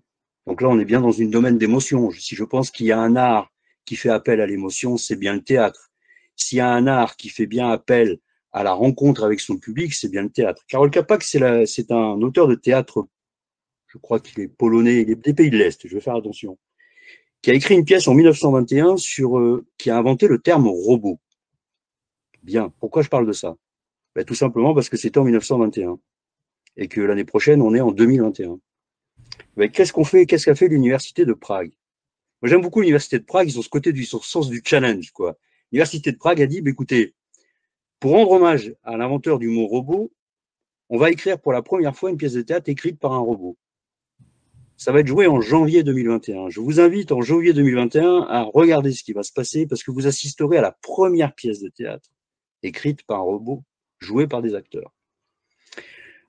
Donc là, on est bien dans une domaine d'émotion. Si je pense qu'il y a un art qui fait appel à l'émotion, c'est bien le théâtre. S'il y a un art qui fait bien appel à la rencontre avec son public, c'est bien le théâtre. Carole Capek, c'est un auteur de théâtre, je crois qu'il est polonais, il est des pays de l'Est, je vais faire attention, qui a écrit une pièce en 1921 qui a inventé le terme robot. Bien, pourquoi je parle de ça? Ben, tout simplement parce que c'était en 1921 et que l'année prochaine, on est en 2021. Ben, qu'est-ce qu'a fait l'université de Prague? Moi, j'aime beaucoup l'université de Prague, ils ont ce côté du sens du challenge, quoi. L'université de Prague a dit, ben, écoutez, pour rendre hommage à l'inventeur du mot robot, on va écrire pour la première fois une pièce de théâtre écrite par un robot. Ça va être joué en janvier 2021. Je vous invite en janvier 2021 à regarder ce qui va se passer parce que vous assisterez à la première pièce de théâtre écrite par un robot, jouée par des acteurs.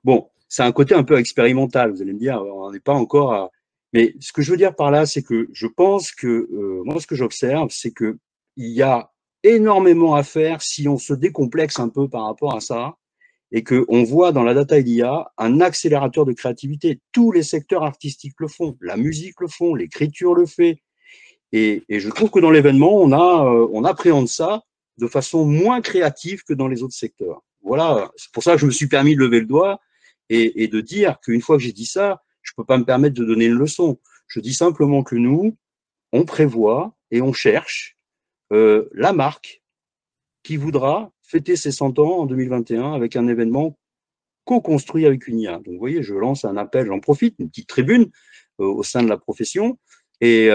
Bon, c'est un côté un peu expérimental, vous allez me dire, on n'est pas encore à... Mais ce que je veux dire par là, c'est que je pense que, moi, ce que j'observe, c'est qu'il y a énormément à faire si on se décomplexe un peu par rapport à ça et qu'on voit dans la data et l'IA un accélérateur de créativité. Tous les secteurs artistiques le font, la musique le font, l'écriture le fait. Et je trouve que dans l'événement, on appréhende ça de façon moins créative que dans les autres secteurs. Voilà, c'est pour ça que je me suis permis de lever le doigt et de dire qu'une fois que j'ai dit ça, je ne peux pas me permettre de donner une leçon. Je dis simplement que nous, on prévoit et on cherche la marque qui voudra fêter ses 100 ans en 2021 avec un événement co-construit avec une IA. Donc, vous voyez, je lance un appel, j'en profite, une petite tribune au sein de la profession, et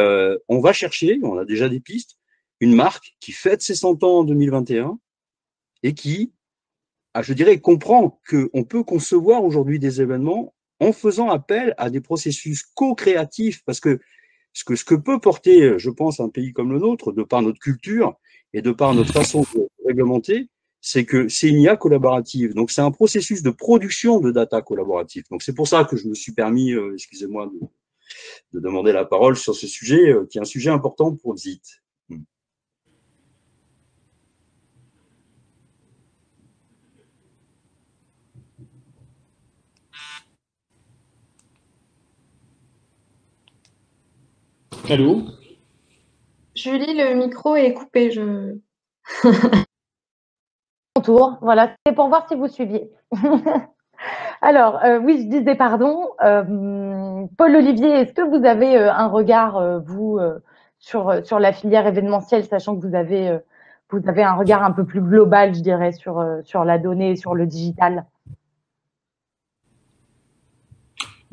on va chercher, on a déjà des pistes, une marque qui fête ses 100 ans en 2021 et qui, je dirais, comprend qu'on peut concevoir aujourd'hui des événements en faisant appel à des processus co-créatifs, parce que ce que peut porter, je pense, un pays comme le nôtre, de par notre culture et de par notre façon de réglementer, c'est que c'est une IA collaborative. Donc, c'est un processus de production de data collaborative. Donc, c'est pour ça que je me suis permis, excusez-moi, de demander la parole sur ce sujet, qui est un sujet important pour Bzit. Allô? Julie, le micro est coupé. Tour, voilà, c'est pour voir si vous suiviez. Alors, oui, je disais pardon. Paul-Olivier, est-ce que vous avez un regard, vous, sur la filière événementielle, sachant que vous avez un regard un peu plus global, je dirais, sur la donnée et sur le digital?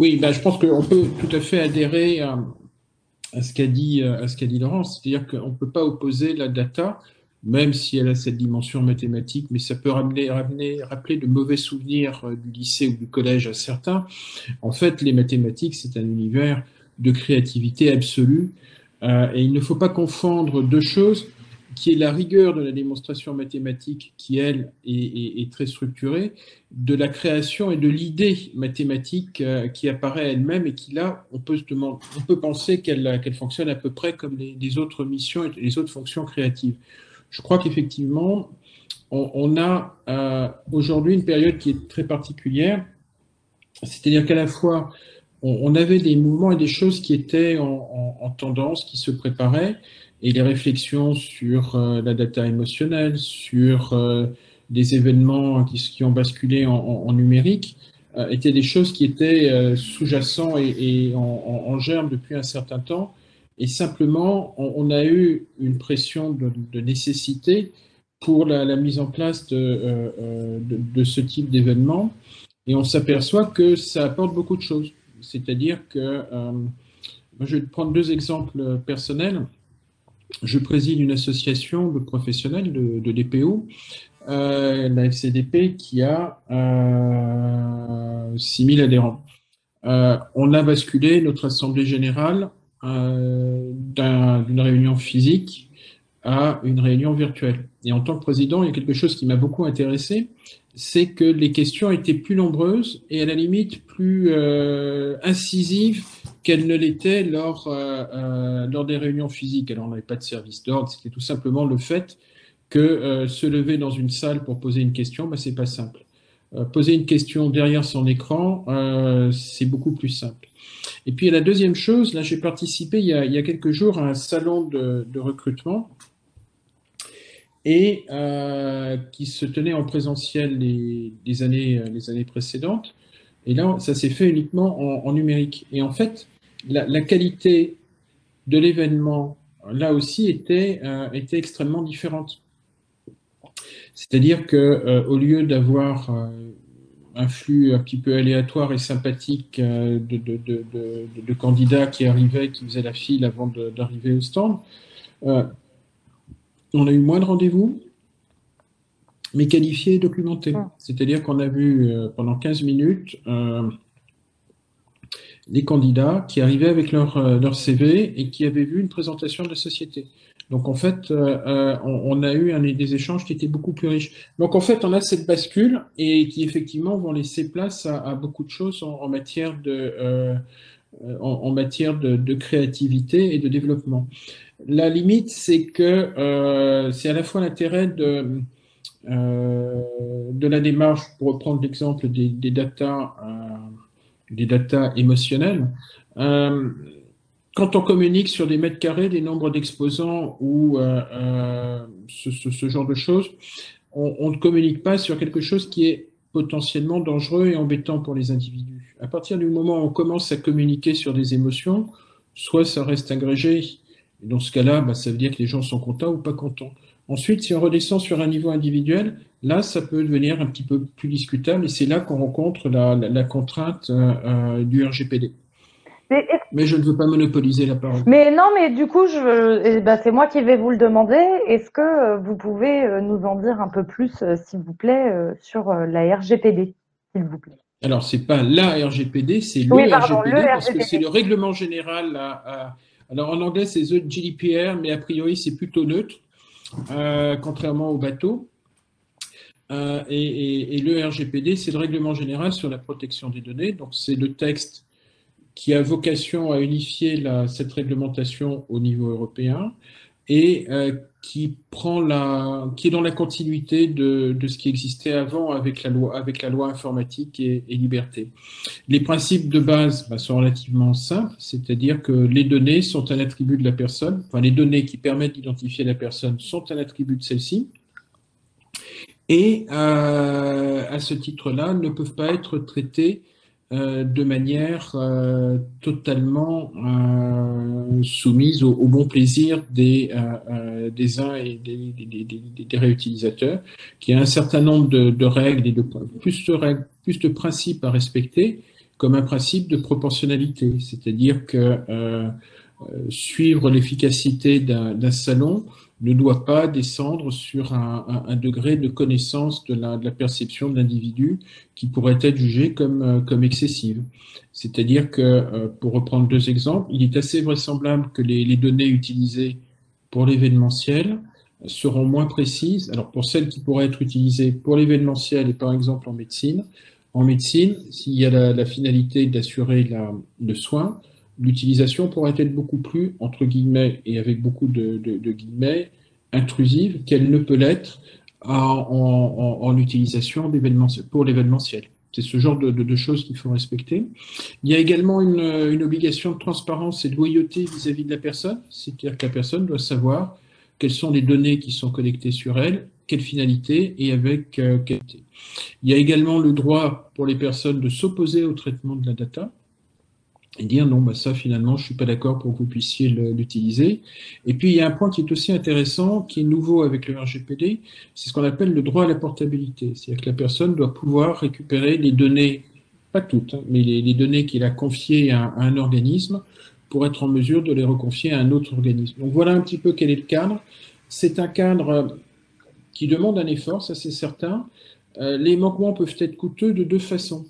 Oui, ben, je pense qu'on peut tout à fait adhérer à ce qu'a dit Laurence, c'est-à-dire qu'on ne peut pas opposer la data, même si elle a cette dimension mathématique, mais ça peut rappeler de mauvais souvenirs du lycée ou du collège à certains. En fait, les mathématiques, c'est un univers de créativité absolue, et il ne faut pas confondre deux choses, qui est la rigueur de la démonstration mathématique, qui, elle, est très structurée, de la création et de l'idée mathématique qui apparaît elle-même et qui, là, on peut penser qu'elle fonctionne à peu près comme les autres missions et les autres fonctions créatives. Je crois qu'effectivement, on a aujourd'hui une période qui est très particulière, c'est-à-dire qu'à la fois, on avait des mouvements et des choses qui étaient en tendance, qui se préparaient, et les réflexions sur la data émotionnelle, sur des événements qui ont basculé en numérique, étaient des choses qui étaient sous-jacents et en germe depuis un certain temps. Et simplement, on a eu une pression de nécessité pour la mise en place de ce type d'événement. Et on s'aperçoit que ça apporte beaucoup de choses. C'est-à-dire que, je vais prendre deux exemples personnels. Je préside une association de professionnels de DPO, la FCDP, qui a 6000 adhérents. On a basculé notre assemblée générale d'une réunion physique à une réunion virtuelle. Et en tant que président, il y a quelque chose qui m'a beaucoup intéressé, c'est que les questions étaient plus nombreuses et à la limite plus incisives qu'elles ne l'étaient lors des réunions physiques. Alors on n'avait pas de service d'ordre, c'était tout simplement le fait que se lever dans une salle pour poser une question, ben, c'est pas simple. Poser une question derrière son écran, c'est beaucoup plus simple. Et puis la deuxième chose, là j'ai participé il y a quelques jours à un salon de recrutement et qui se tenait en présentiel les années précédentes. Et là, ça s'est fait uniquement en numérique. Et en fait, la qualité de l'événement, là aussi, était extrêmement différente. C'est-à-dire que au lieu d'avoir un flux un petit peu aléatoire et sympathique de candidats qui arrivaient, qui faisaient la file avant d'arriver au stand, on a eu moins de rendez-vous, mais qualifiés et documentés. C'est-à-dire qu'on a vu pendant 15 minutes les candidats qui arrivaient avec leur CV et qui avaient vu une présentation de la société. Donc en fait, on a eu des échanges qui étaient beaucoup plus riches. Donc en fait, on a cette bascule et qui effectivement vont laisser place à beaucoup de choses en matière de créativité et de développement. La limite, c'est que c'est à la fois l'intérêt de la démarche, pour reprendre l'exemple des data émotionnelles. Quand on communique sur des mètres carrés, des nombres d'exposants ou ce genre de choses, on ne communique pas sur quelque chose qui est potentiellement dangereux et embêtant pour les individus. À partir du moment où on commence à communiquer sur des émotions, soit ça reste agrégé, et dans ce cas-là, bah, ça veut dire que les gens sont contents ou pas contents. Ensuite, si on redescend sur un niveau individuel, là, ça peut devenir un petit peu plus discutable et c'est là qu'on rencontre la contrainte du RGPD. Mais je ne veux pas monopoliser la parole. Mais non, mais du coup, c'est moi qui vais vous le demander. Est-ce que vous pouvez nous en dire un peu plus, s'il vous plaît, sur la RGPD, s'il vous plaît? Alors, c'est pas la RGPD, c'est le RGPD, parce que c'est le règlement général. Alors, en anglais, c'est the GDPR, mais a priori, c'est plutôt neutre, contrairement au bateau. Et le RGPD, c'est le règlement général sur la protection des données. Donc, c'est le texte qui a vocation à unifier cette réglementation au niveau européen et qui est dans la continuité de ce qui existait avant avec la loi informatique et liberté. Les principes de base sont relativement simples, c'est-à-dire que les données sont un attribut de la personne, enfin les données qui permettent d'identifier la personne sont un attribut de celle-ci, et à ce titre-là, ne peuvent pas être traitées de manière totalement soumise au bon plaisir des uns et des réutilisateurs, qui a un certain nombre de règles et plus de principes à respecter, comme un principe de proportionnalité, c'est-à-dire que suivre l'efficacité d'un salon ne doit pas descendre sur un degré de connaissance de la perception de l'individu qui pourrait être jugé comme excessive. C'est-à-dire que, pour reprendre deux exemples, il est assez vraisemblable que les données utilisées pour l'événementiel seront moins précises. Alors, pour celles qui pourraient être utilisées pour l'événementiel et par exemple en médecine, s'il y a la finalité d'assurer le soin, l'utilisation pourrait être beaucoup plus, entre guillemets, et avec beaucoup de guillemets, intrusive qu'elle ne peut l'être en utilisation pour l'événementiel. C'est ce genre de choses qu'il faut respecter. Il y a également une obligation de transparence et de loyauté vis-à-vis de la personne, c'est-à-dire que la personne doit savoir quelles sont les données qui sont collectées sur elle, quelle finalité et avec quelle. Il y a également le droit pour les personnes de s'opposer au traitement de la data et dire non, bah ça finalement je suis pas d'accord pour que vous puissiez l'utiliser. Et puis il y a un point qui est aussi intéressant, qui est nouveau avec le RGPD, c'est ce qu'on appelle le droit à la portabilité. C'est-à-dire que la personne doit pouvoir récupérer les données, pas toutes, hein, mais les données qu'il a confiées à un organisme pour être en mesure de les reconfier à un autre organisme. Donc voilà un petit peu quel est le cadre. C'est un cadre qui demande un effort, ça c'est certain. Les manquements peuvent être coûteux de deux façons.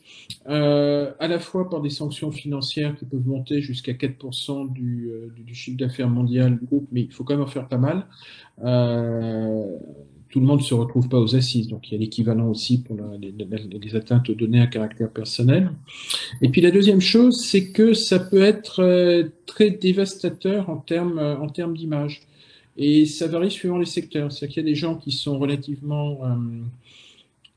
À la fois par des sanctions financières qui peuvent monter jusqu'à 4% du chiffre d'affaires mondial du groupe, mais il faut quand même en faire pas mal. Tout le monde ne se retrouve pas aux assises, donc il y a l'équivalent aussi pour les atteintes aux données à caractère personnel. Et puis la deuxième chose, c'est que ça peut être très dévastateur en termes d'image. Et ça varie suivant les secteurs. C'est-à-dire qu'il y a des gens qui sont relativement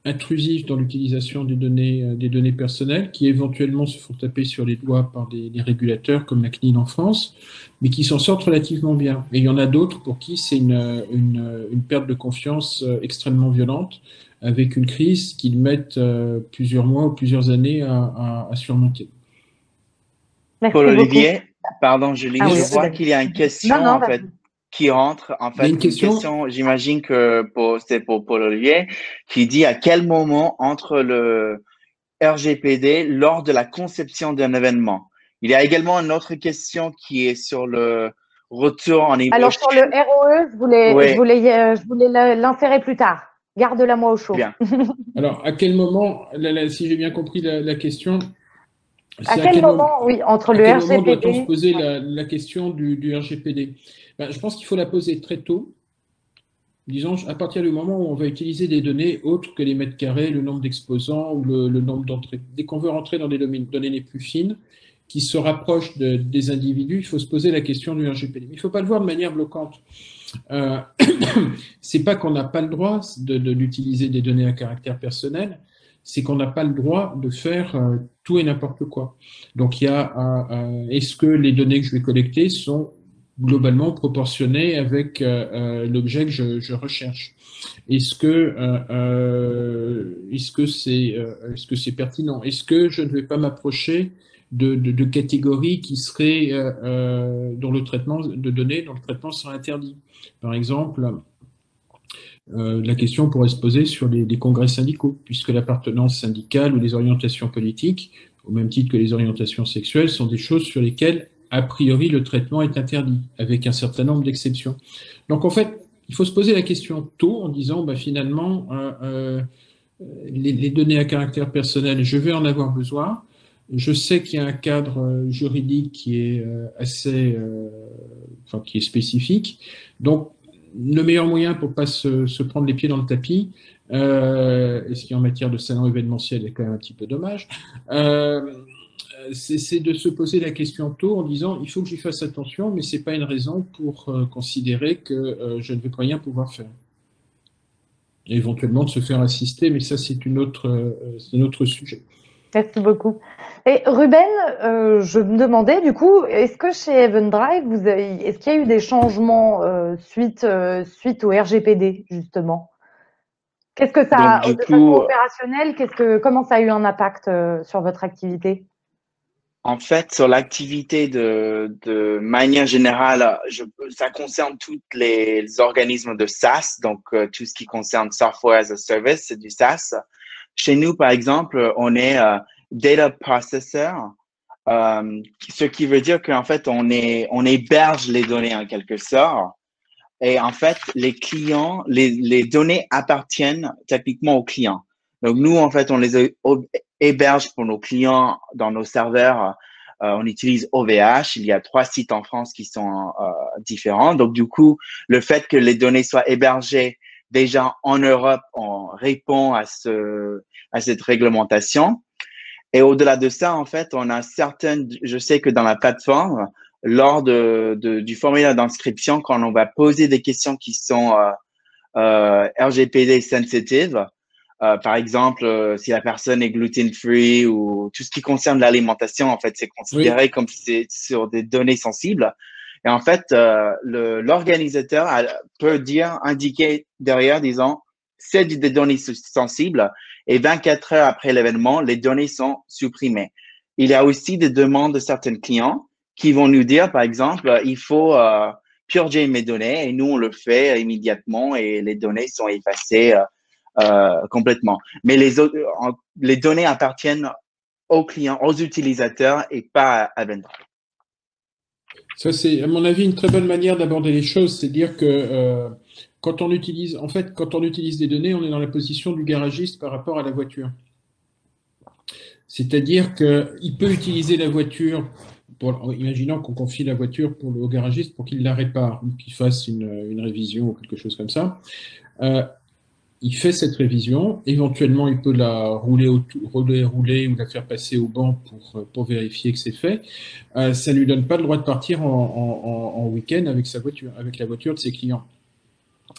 intrusifs dans l'utilisation des données personnelles, qui éventuellement se font taper sur les doigts par des régulateurs comme la CNIL en France, mais qui s'en sortent relativement bien. Et il y en a d'autres pour qui c'est une perte de confiance extrêmement violente, avec une crise qu'ils mettent plusieurs mois ou plusieurs années à surmonter. Merci Paul-Olivier, beaucoup. pardon Julie, Ah oui, je vois vas-y. qu'il y a une question Non, en fait qui rentre. En Il y a fait, une question. j'imagine que c'est pour Paul-Olivier, qui dit à quel moment entre le RGPD lors de la conception d'un événement. Il y a également une autre question qui est sur le retour en émotion. Alors sur le ROE, Oui. je voulais l'insérer plus tard. Garde-la moi au chaud. Bien. Alors, à quel moment, si j'ai bien compris la question, à quel moment, oui, entre le RGPD. À quel moment doit-on se poser la question du RGPD? Ben, je pense qu'il faut la poser très tôt. Disons, à partir du moment où on va utiliser des données autres que les mètres carrés, le nombre d'exposants ou le nombre d'entrées. Dès qu'on veut rentrer dans des données les plus fines, qui se rapprochent des individus, il faut se poser la question du RGPD. Mais il ne faut pas le voir de manière bloquante. C'est pas qu'on n'a pas le droit d'utiliser des données à caractère personnel, c'est qu'on n'a pas le droit de faire tout et n'importe quoi. Donc il y a est-ce que les données que je vais collecter sont globalement proportionnées avec l'objet que je recherche? Est-ce que c'est pertinent? Est-ce que je ne vais pas m'approcher de catégories qui seraient dont le traitement de données dont le traitement serait interdit? Par exemple, la question pourrait se poser sur les congrès syndicaux, puisque l'appartenance syndicale ou les orientations politiques, au même titre que les orientations sexuelles, sont des choses sur lesquelles, a priori, le traitement est interdit, avec un certain nombre d'exceptions. Donc, en fait, il faut se poser la question tôt en disant, bah, finalement, les données à caractère personnel, je vais en avoir besoin. Je sais qu'il y a un cadre juridique qui est qui est spécifique. Donc, le meilleur moyen pour ne pas se prendre les pieds dans le tapis, ce qui en matière de salon événementiel est quand même un petit peu dommage, c'est de se poser la question tôt en disant il faut que j'y fasse attention, mais ce n'est pas une raison pour considérer que je ne vais rien pouvoir faire. Et éventuellement de se faire assister, mais ça c'est un autre sujet. Merci beaucoup. Et Ruben, je me demandais du coup, est-ce que chez Eventdrive, est-ce qu'il y a eu des changements suite au RGPD justement? Qu'est-ce que ça a, de façon opérationnelle, comment ça a eu un impact sur votre activité? En fait, sur l'activité de manière générale, ça concerne tous les organismes de SaaS, donc tout ce qui concerne Software as a Service, c'est du SaaS. Chez nous, par exemple, on est data processor, ce qui veut dire qu'en fait, on héberge les données en quelque sorte. Et en fait, les clients, les données appartiennent techniquement aux clients. Donc, nous, en fait, on les héberge pour nos clients dans nos serveurs. On utilise OVH. Il y a 3 sites en France qui sont différents. Donc, du coup, le fait que les données soient hébergées déjà en Europe, on répond à cette réglementation. Et au-delà de ça, en fait, on a je sais que dans la plateforme, lors du formulaire d'inscription, quand on va poser des questions qui sont RGPD sensitive, par exemple, si la personne est gluten-free ou tout ce qui concerne l'alimentation, en fait, c'est considéré comme c'est sur des données sensibles. Et en fait, l'organisateur peut indiquer derrière, disant, c'est des données sensibles et 24 heures après l'événement, les données sont supprimées. Il y a aussi des demandes de certains clients qui vont nous dire, par exemple, il faut purger mes données et nous, on le fait immédiatement et les données sont effacées complètement. Mais les données appartiennent aux clients, aux utilisateurs et pas à Eventbrite. Ça, c'est, à mon avis, une très bonne manière d'aborder les choses. C'est dire que quand on utilise des données, on est dans la position du garagiste par rapport à la voiture. C'est-à-dire qu'il peut utiliser la voiture, imaginons qu'on confie la voiture au garagiste pour qu'il la répare, ou qu'il fasse une révision ou quelque chose comme ça. Il fait cette révision, éventuellement il peut la rouler ou la faire passer au banc pour vérifier que c'est fait. Ça ne lui donne pas le droit de partir en week-end avec la voiture de ses clients.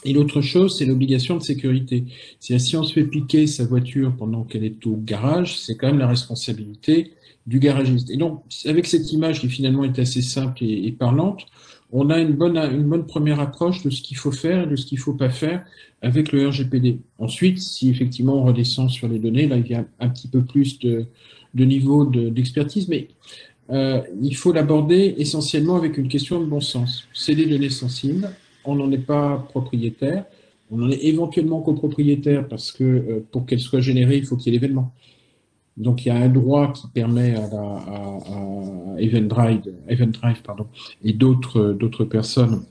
Et l'autre chose, c'est l'obligation de sécurité. C'est-à-dire, si on se fait piquer sa voiture pendant qu'elle est au garage, c'est quand même la responsabilité du garagiste. Et donc, avec cette image qui finalement est assez simple et parlante, on a une bonne première approche de ce qu'il faut faire et de ce qu'il ne faut pas faire avec le RGPD. Ensuite, si effectivement on redescend sur les données, là il y a un petit peu plus de niveau d'expertise, mais il faut l'aborder essentiellement avec une question de bon sens. C'est des données sensibles, on n'en est pas propriétaire, on en est éventuellement copropriétaire parce que pour qu'elle soit générée, il faut qu'il y ait l'événement. Donc il y a un droit qui permet à Eventbrite et d'autres personnes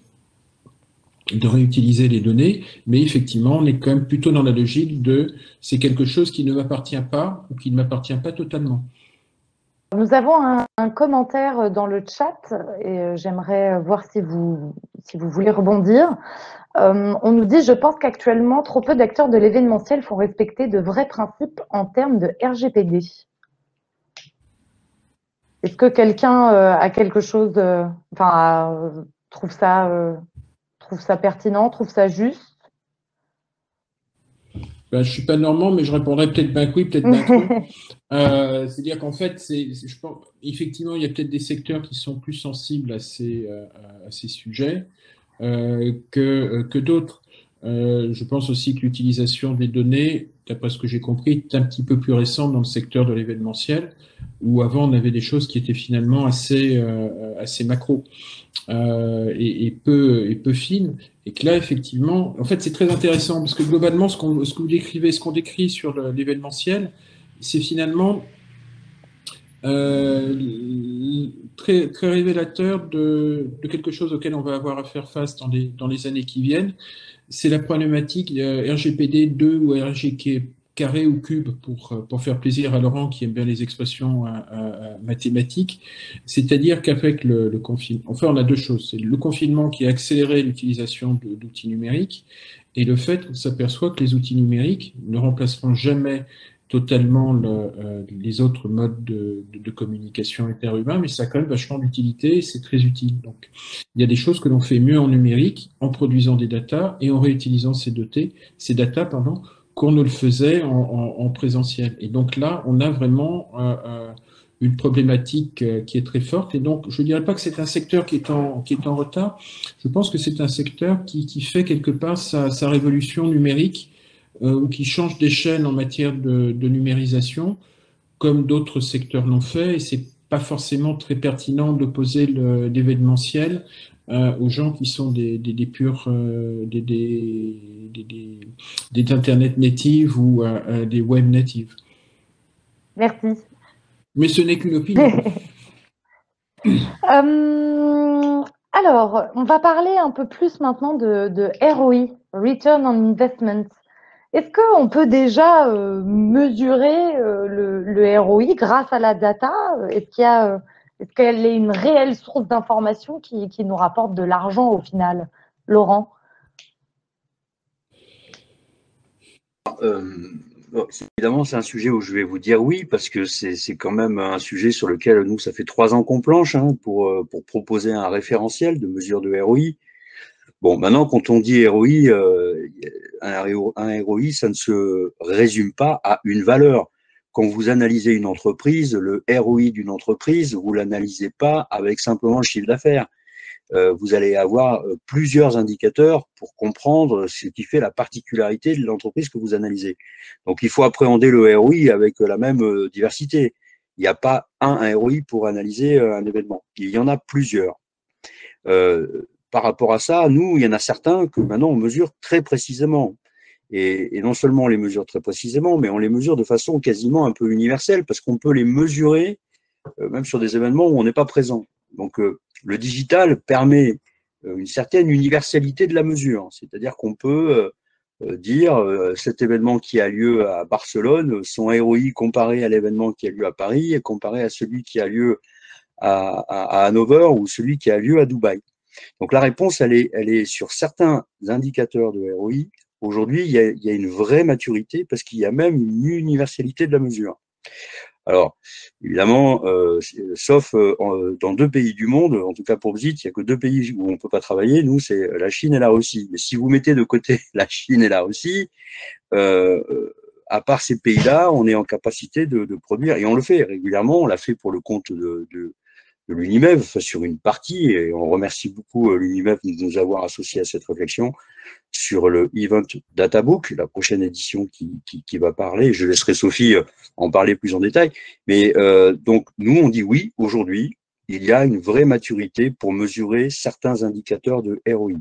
de réutiliser les données, mais effectivement, on est quand même plutôt dans la logique de c'est quelque chose qui ne m'appartient pas ou qui ne m'appartient pas totalement. Nous avons un commentaire dans le chat et j'aimerais voir si vous voulez rebondir. On nous dit « Je pense qu'actuellement, trop peu d'acteurs de l'événementiel font respecter de vrais principes en termes de RGPD. » Est-ce que quelqu'un a quelque chose, trouve ça pertinent, trouve ça juste? Je ne suis pas normand, mais je répondrais peut-être ben oui, peut-être ben non. C'est-à-dire qu'en fait, je pense, effectivement, il y a peut-être des secteurs qui sont plus sensibles à ces sujets que d'autres. Je pense aussi que l'utilisation des données, d'après ce que j'ai compris, est un petit peu plus récente dans le secteur de l'événementiel, où avant on avait des choses qui étaient finalement assez macro et peu fines. Et que là, effectivement, en fait, c'est très intéressant parce que globalement, ce qu'on décrit sur l'événementiel, c'est finalement très, très révélateur de quelque chose auquel on va avoir à faire face dans les années qui viennent. C'est la problématique RGPD 2 ou RGK carré ou cube pour faire plaisir à Laurent qui aime bien les expressions mathématiques. C'est-à-dire qu'avec le confinement, enfin on a deux choses. C'est le confinement qui a accéléré l'utilisation d'outils numériques et le fait qu'on s'aperçoit que les outils numériques ne remplaceront jamais totalement les autres modes de communication interhumains, mais ça a quand même vachement d'utilité et c'est très utile. Donc, il y a des choses que l'on fait mieux en numérique, en produisant des datas et en réutilisant ces datas, qu'on ne le faisait en présentiel. Et donc là, on a vraiment une problématique qui est très forte. Et donc, je ne dirais pas que c'est un secteur qui est en retard. Je pense que c'est un secteur qui fait quelque part sa révolution numérique ou qui change d'échelle en matière de numérisation, comme d'autres secteurs l'ont fait. Et c'est pas forcément très pertinent d'opposer l'événementiel aux gens qui sont des purs des internet natives ou des web natives. Merci. Mais ce n'est qu'une opinion. Alors, on va parler un peu plus maintenant de ROI, Return on Investment. Est-ce qu'on peut déjà mesurer le ROI grâce à la data? Est-ce qu'elle est une réelle source d'information qui nous rapporte de l'argent au final, Laurent? Évidemment, c'est un sujet où je vais vous dire oui, parce que c'est quand même un sujet sur lequel nous, ça fait 3 ans qu'on planche pour proposer un référentiel de mesure de ROI. Bon, maintenant, quand on dit ROI, un ROI, ça ne se résume pas à une valeur. Quand vous analysez une entreprise, le ROI d'une entreprise, vous l'analysez pas avec simplement le chiffre d'affaires. Vous allez avoir plusieurs indicateurs pour comprendre ce qui fait la particularité de l'entreprise que vous analysez. Donc, il faut appréhender le ROI avec la même diversité. Il n'y a pas un ROI pour analyser un événement. Il y en a plusieurs. Par rapport à ça, nous, il y en a certains que maintenant on mesure très précisément. Et non seulement on les mesure très précisément, mais on les mesure de façon quasiment un peu universelle, parce qu'on peut les mesurer même sur des événements où on n'est pas présent. Donc, le digital permet une certaine universalité de la mesure. C'est-à-dire qu'on peut dire cet événement qui a lieu à Barcelone, son ROI comparé à l'événement qui a lieu à Paris et comparé à celui qui a lieu à Hannover ou celui qui a lieu à Dubaï. Donc la réponse, elle est sur certains indicateurs de ROI. Aujourd'hui, il y a une vraie maturité parce qu'il y a même une universalité de la mesure. Alors, évidemment, sauf dans 2 pays du monde, en tout cas pour Bzit, il n'y a que 2 pays où on ne peut pas travailler, nous, c'est la Chine et la Russie. Mais si vous mettez de côté la Chine et la Russie, à part ces pays-là, on est en capacité de produire, et on le fait régulièrement, on l'a fait pour le compte de l'UNIMEV sur une partie, et on remercie beaucoup l'UNIMEV de nous avoir associés à cette réflexion sur le Event Data Book, la prochaine édition qui va parler. Je laisserai Sophie en parler plus en détail. Mais donc, nous, on dit oui, aujourd'hui, il y a une vraie maturité pour mesurer certains indicateurs de ROI.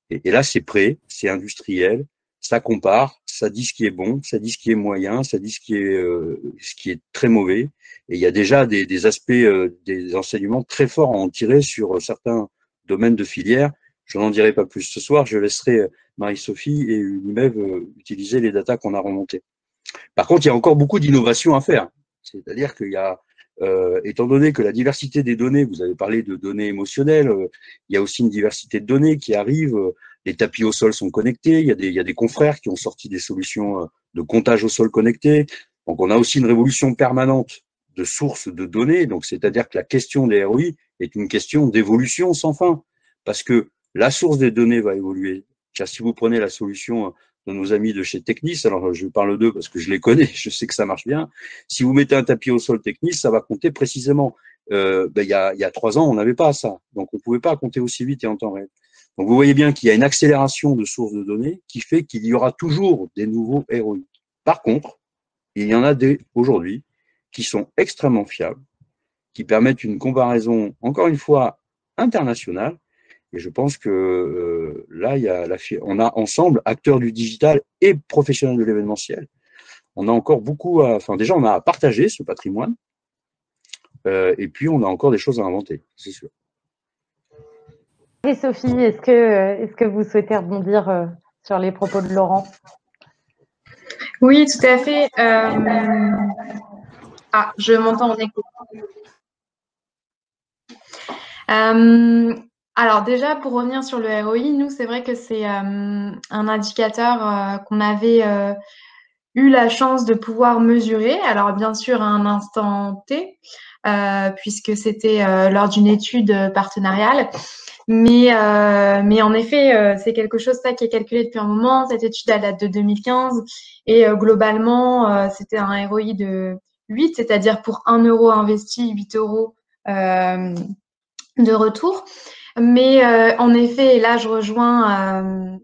Et là, c'est prêt, c'est industriel, ça compare, ça dit ce qui est bon, ça dit ce qui est moyen, ça dit ce qui est très mauvais. Et il y a déjà des aspects, des enseignements très forts à en tirer sur certains domaines de filière. Je n'en dirai pas plus ce soir, je laisserai Marie-Sophie et Unimev utiliser les datas qu'on a remontées. Par contre, il y a encore beaucoup d'innovations à faire. C'est-à-dire qu'il y a, étant donné que la diversité des données, vous avez parlé de données émotionnelles, il y a aussi une diversité de données qui arrive. Les tapis au sol sont connectés. Il y a des confrères qui ont sorti des solutions de comptage au sol connecté. Donc, on a aussi une révolution permanente de sources de données. Donc, c'est-à-dire que la question des ROI est une question d'évolution sans fin, parce que la source des données va évoluer. Car si vous prenez la solution de nos amis de chez Technis, alors je parle d'eux parce que je les connais, je sais que ça marche bien. Si vous mettez un tapis au sol Technis, ça va compter précisément. Il y a 3 ans, on n'avait pas ça, donc on ne pouvait pas compter aussi vite et en temps réel. Donc vous voyez bien qu'il y a une accélération de sources de données qui fait qu'il y aura toujours des nouveaux ROI. Par contre, il y en a des aujourd'hui qui sont extrêmement fiables, qui permettent une comparaison, encore une fois, internationale. Et je pense que là, on a ensemble, acteurs du digital et professionnels de l'événementiel, on a encore beaucoup enfin déjà, on a à partager ce patrimoine, et puis on a encore des choses à inventer, c'est sûr. Et Sophie, est-ce que vous souhaitez rebondir sur les propos de Laurent? Oui, tout à fait. Je m'entends en écho. Alors déjà, pour revenir sur le ROI, nous, c'est vrai que c'est un indicateur qu'on avait eu la chance de pouvoir mesurer. Alors bien sûr, à un instant T, puisque c'était lors d'une étude partenariale. Mais en effet, c'est quelque chose ça qui est calculé depuis un moment. Cette étude, elle date de 2015 et globalement, c'était un ROI de 8, c'est-à-dire pour 1 euro investi, 8 euros de retour. Mais en effet, et là, je rejoins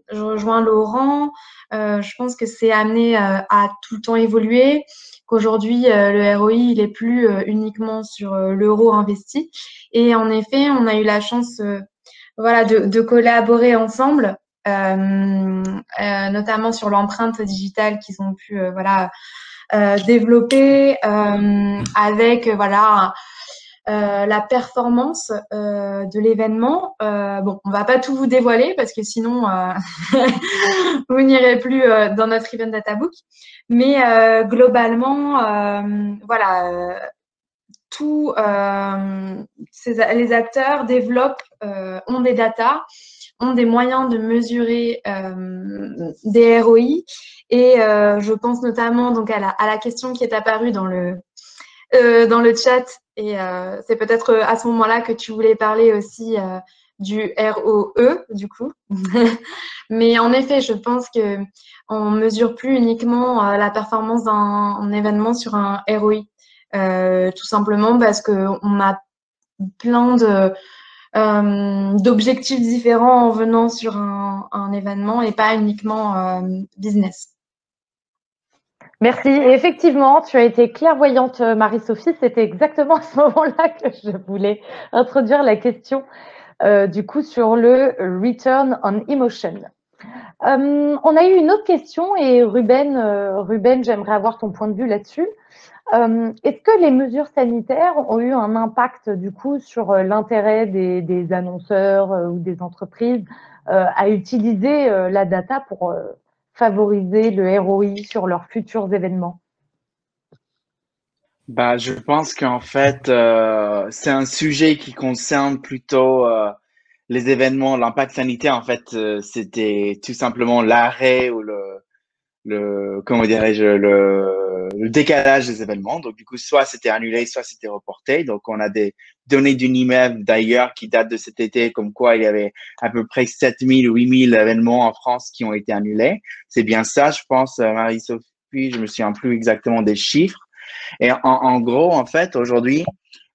Laurent. Je pense que c'est amené à tout le temps évoluer, qu'aujourd'hui, le ROI, il est plus uniquement sur l'euro investi. Et en effet, on a eu la chance de collaborer ensemble, notamment sur l'empreinte digitale qu'ils ont pu développé avec voilà la performance de l'événement. Bon, on va pas tout vous dévoiler parce que sinon vous n'irez plus dans notre Event Data Book. Mais globalement, voilà, tous les acteurs développent, ont des data, ont des moyens de mesurer des ROI. Et je pense notamment donc à la question qui est apparue dans le chat. Et c'est peut-être à ce moment-là que tu voulais parler aussi du ROE, du coup. Mais en effet, je pense qu'on ne mesure plus uniquement la performance d'un événement sur un ROI. Tout simplement parce qu'on a plein d'objectifs différents en venant sur un événement et pas uniquement business. Merci. Et effectivement, tu as été clairvoyante, Marie-Sophie. C'était exactement à ce moment-là que je voulais introduire la question du coup sur le return on emotion. On a eu une autre question et Ruben, j'aimerais avoir ton point de vue là-dessus. Est-ce que les mesures sanitaires ont eu un impact du coup sur l'intérêt des annonceurs ou des entreprises à utiliser la data pour favoriser le ROI sur leurs futurs événements? Bah, je pense qu'en fait, c'est un sujet qui concerne plutôt les événements, l'impact sanitaire. En fait, c'était tout simplement l'arrêt ou comment dirais-je, le décalage des événements. Donc, du coup, soit c'était annulé, soit c'était reporté. Donc, on a des données d'UNIMEV d'ailleurs qui datent de cet été, comme quoi il y avait à peu près 7000 ou 8000 événements en France qui ont été annulés. C'est bien ça, je pense, Marie-Sophie, je me souviens plus exactement des chiffres. Et en gros, en fait, aujourd'hui,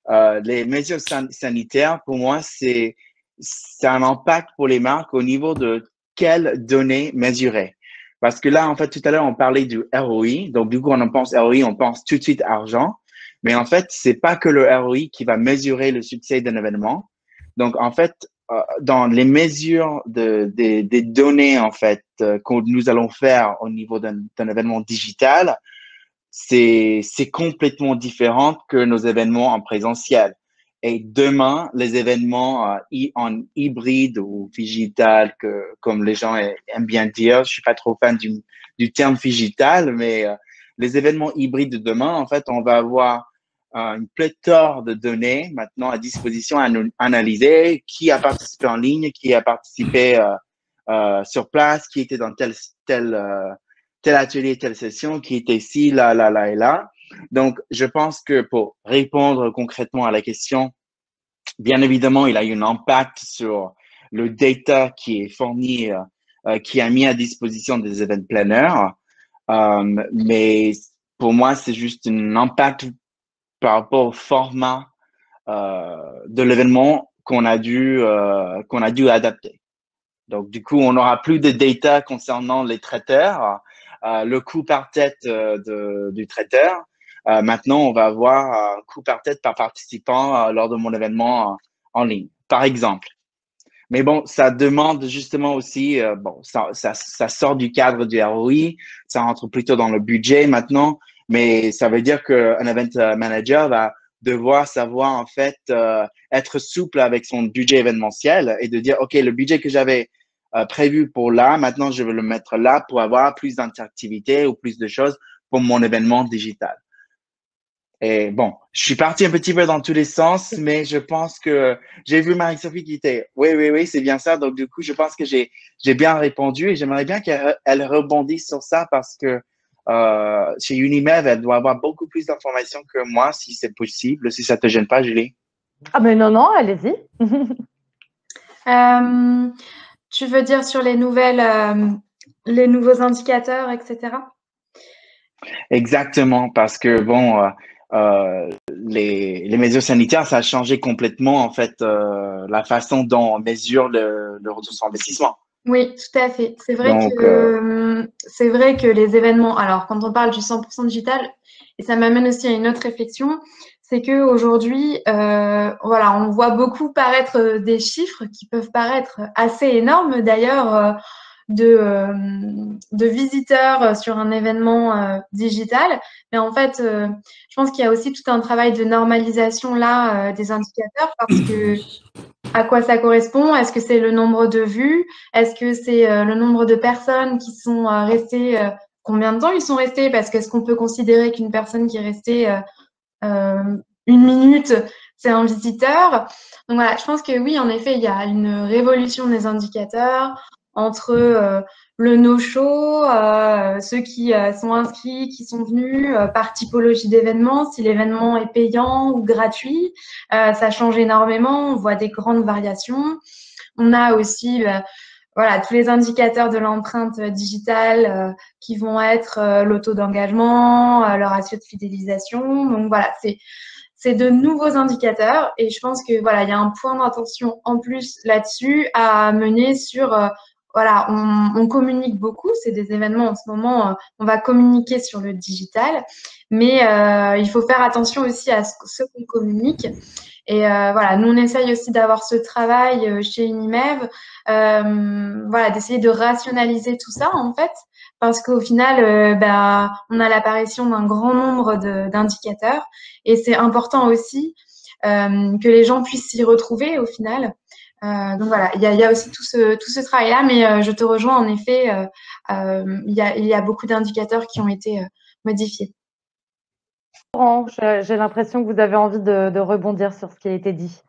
les mesures sanitaires, pour moi, c'est un impact pour les marques au niveau de quelles données mesurer. Parce que là, en fait, tout à l'heure, on parlait du ROI. Donc, du coup, on pense ROI, on pense tout de suite argent. Mais en fait, c'est pas que le ROI qui va mesurer le succès d'un événement. Donc, en fait, dans les mesures des données, en fait, que nous allons faire au niveau d'un événement digital, c'est complètement différent que nos événements en présentiel. Et demain, les événements en hybride ou digital, comme les gens aiment bien dire, je suis pas trop fan du terme digital, mais les événements hybrides de demain, en fait, on va avoir une pléthore de données maintenant à disposition à analyser, qui a participé en ligne, qui a participé sur place, qui était dans tel atelier, telle session, qui était ici, là, là, là et là. Donc, je pense que pour répondre concrètement à la question, bien évidemment, il a eu un impact sur le data qui est fourni, qui a mis à disposition des event planners. Mais pour moi, c'est juste un impact par rapport au format de l'événement qu'on a dû adapter. Donc, du coup, on n'aura plus de data concernant les traiteurs, le coût par tête du traiteur. Maintenant, on va avoir un coût par tête par participant lors de mon événement en ligne, par exemple. Mais bon, ça demande justement aussi, bon, ça sort du cadre du ROI, ça rentre plutôt dans le budget maintenant, mais ça veut dire qu'un event manager va devoir savoir en fait être souple avec son budget événementiel et de dire, OK, le budget que j'avais prévu pour là, maintenant je vais le mettre là pour avoir plus d'interactivité ou plus de choses pour mon événement digital. Et bon, je suis parti un petit peu dans tous les sens, mais je pense que j'ai vu Marie-Sophie qui était oui, c'est bien ça. Donc, du coup, je pense que j'ai bien répondu et j'aimerais bien qu'elle rebondisse sur ça parce que chez Unimev, elle doit avoir beaucoup plus d'informations que moi, si c'est possible, si ça te gêne pas, Julie. Ah, mais non, allez-y. Tu veux dire sur les nouveaux indicateurs, etc. Exactement, parce que bon, les mesures sanitaires, ça a changé complètement en fait la façon dont on mesure le retour sur investissement. Oui, tout à fait. C'est vrai que les événements, alors quand on parle du 100% digital, et ça m'amène aussi à une autre réflexion, c'est qu'aujourd'hui, voilà, on voit beaucoup paraître des chiffres qui peuvent paraître assez énormes. D'ailleurs, de visiteurs sur un événement digital. Mais en fait, je pense qu'il y a aussi tout un travail de normalisation là des indicateurs parce que à quoi ça correspond? Est-ce que c'est le nombre de vues? Est-ce que c'est le nombre de personnes qui sont restées? Combien de temps ils sont restés? Parce qu'est-ce qu'on peut considérer qu'une personne qui est restée 1 minute, c'est un visiteur? Donc voilà, je pense que oui, en effet, il y a une révolution des indicateurs entre le no-show, ceux qui sont inscrits, qui sont venus par typologie d'événement, si l'événement est payant ou gratuit. Ça change énormément, on voit des grandes variations. On a aussi voilà, tous les indicateurs de l'empreinte digitale qui vont être le taux d'engagement, le ratio de fidélisation. Donc voilà, c'est de nouveaux indicateurs et je pense que voilà, il y a un point d'attention en plus là-dessus à mener sur voilà, on communique beaucoup, c'est des événements en ce moment, on va communiquer sur le digital, mais il faut faire attention aussi à ce qu'on communique. Et voilà, nous on essaye aussi d'avoir ce travail chez Unimev, voilà, d'essayer de rationaliser tout ça en fait, parce qu'au final, on a l'apparition d'un grand nombre d'indicateurs et c'est important aussi que les gens puissent s'y retrouver au final. Donc voilà, il y a aussi tout ce travail-là, mais je te rejoins en effet, il y a beaucoup d'indicateurs qui ont été modifiés. Laurent, j'ai l'impression que vous avez envie de rebondir sur ce qui a été dit.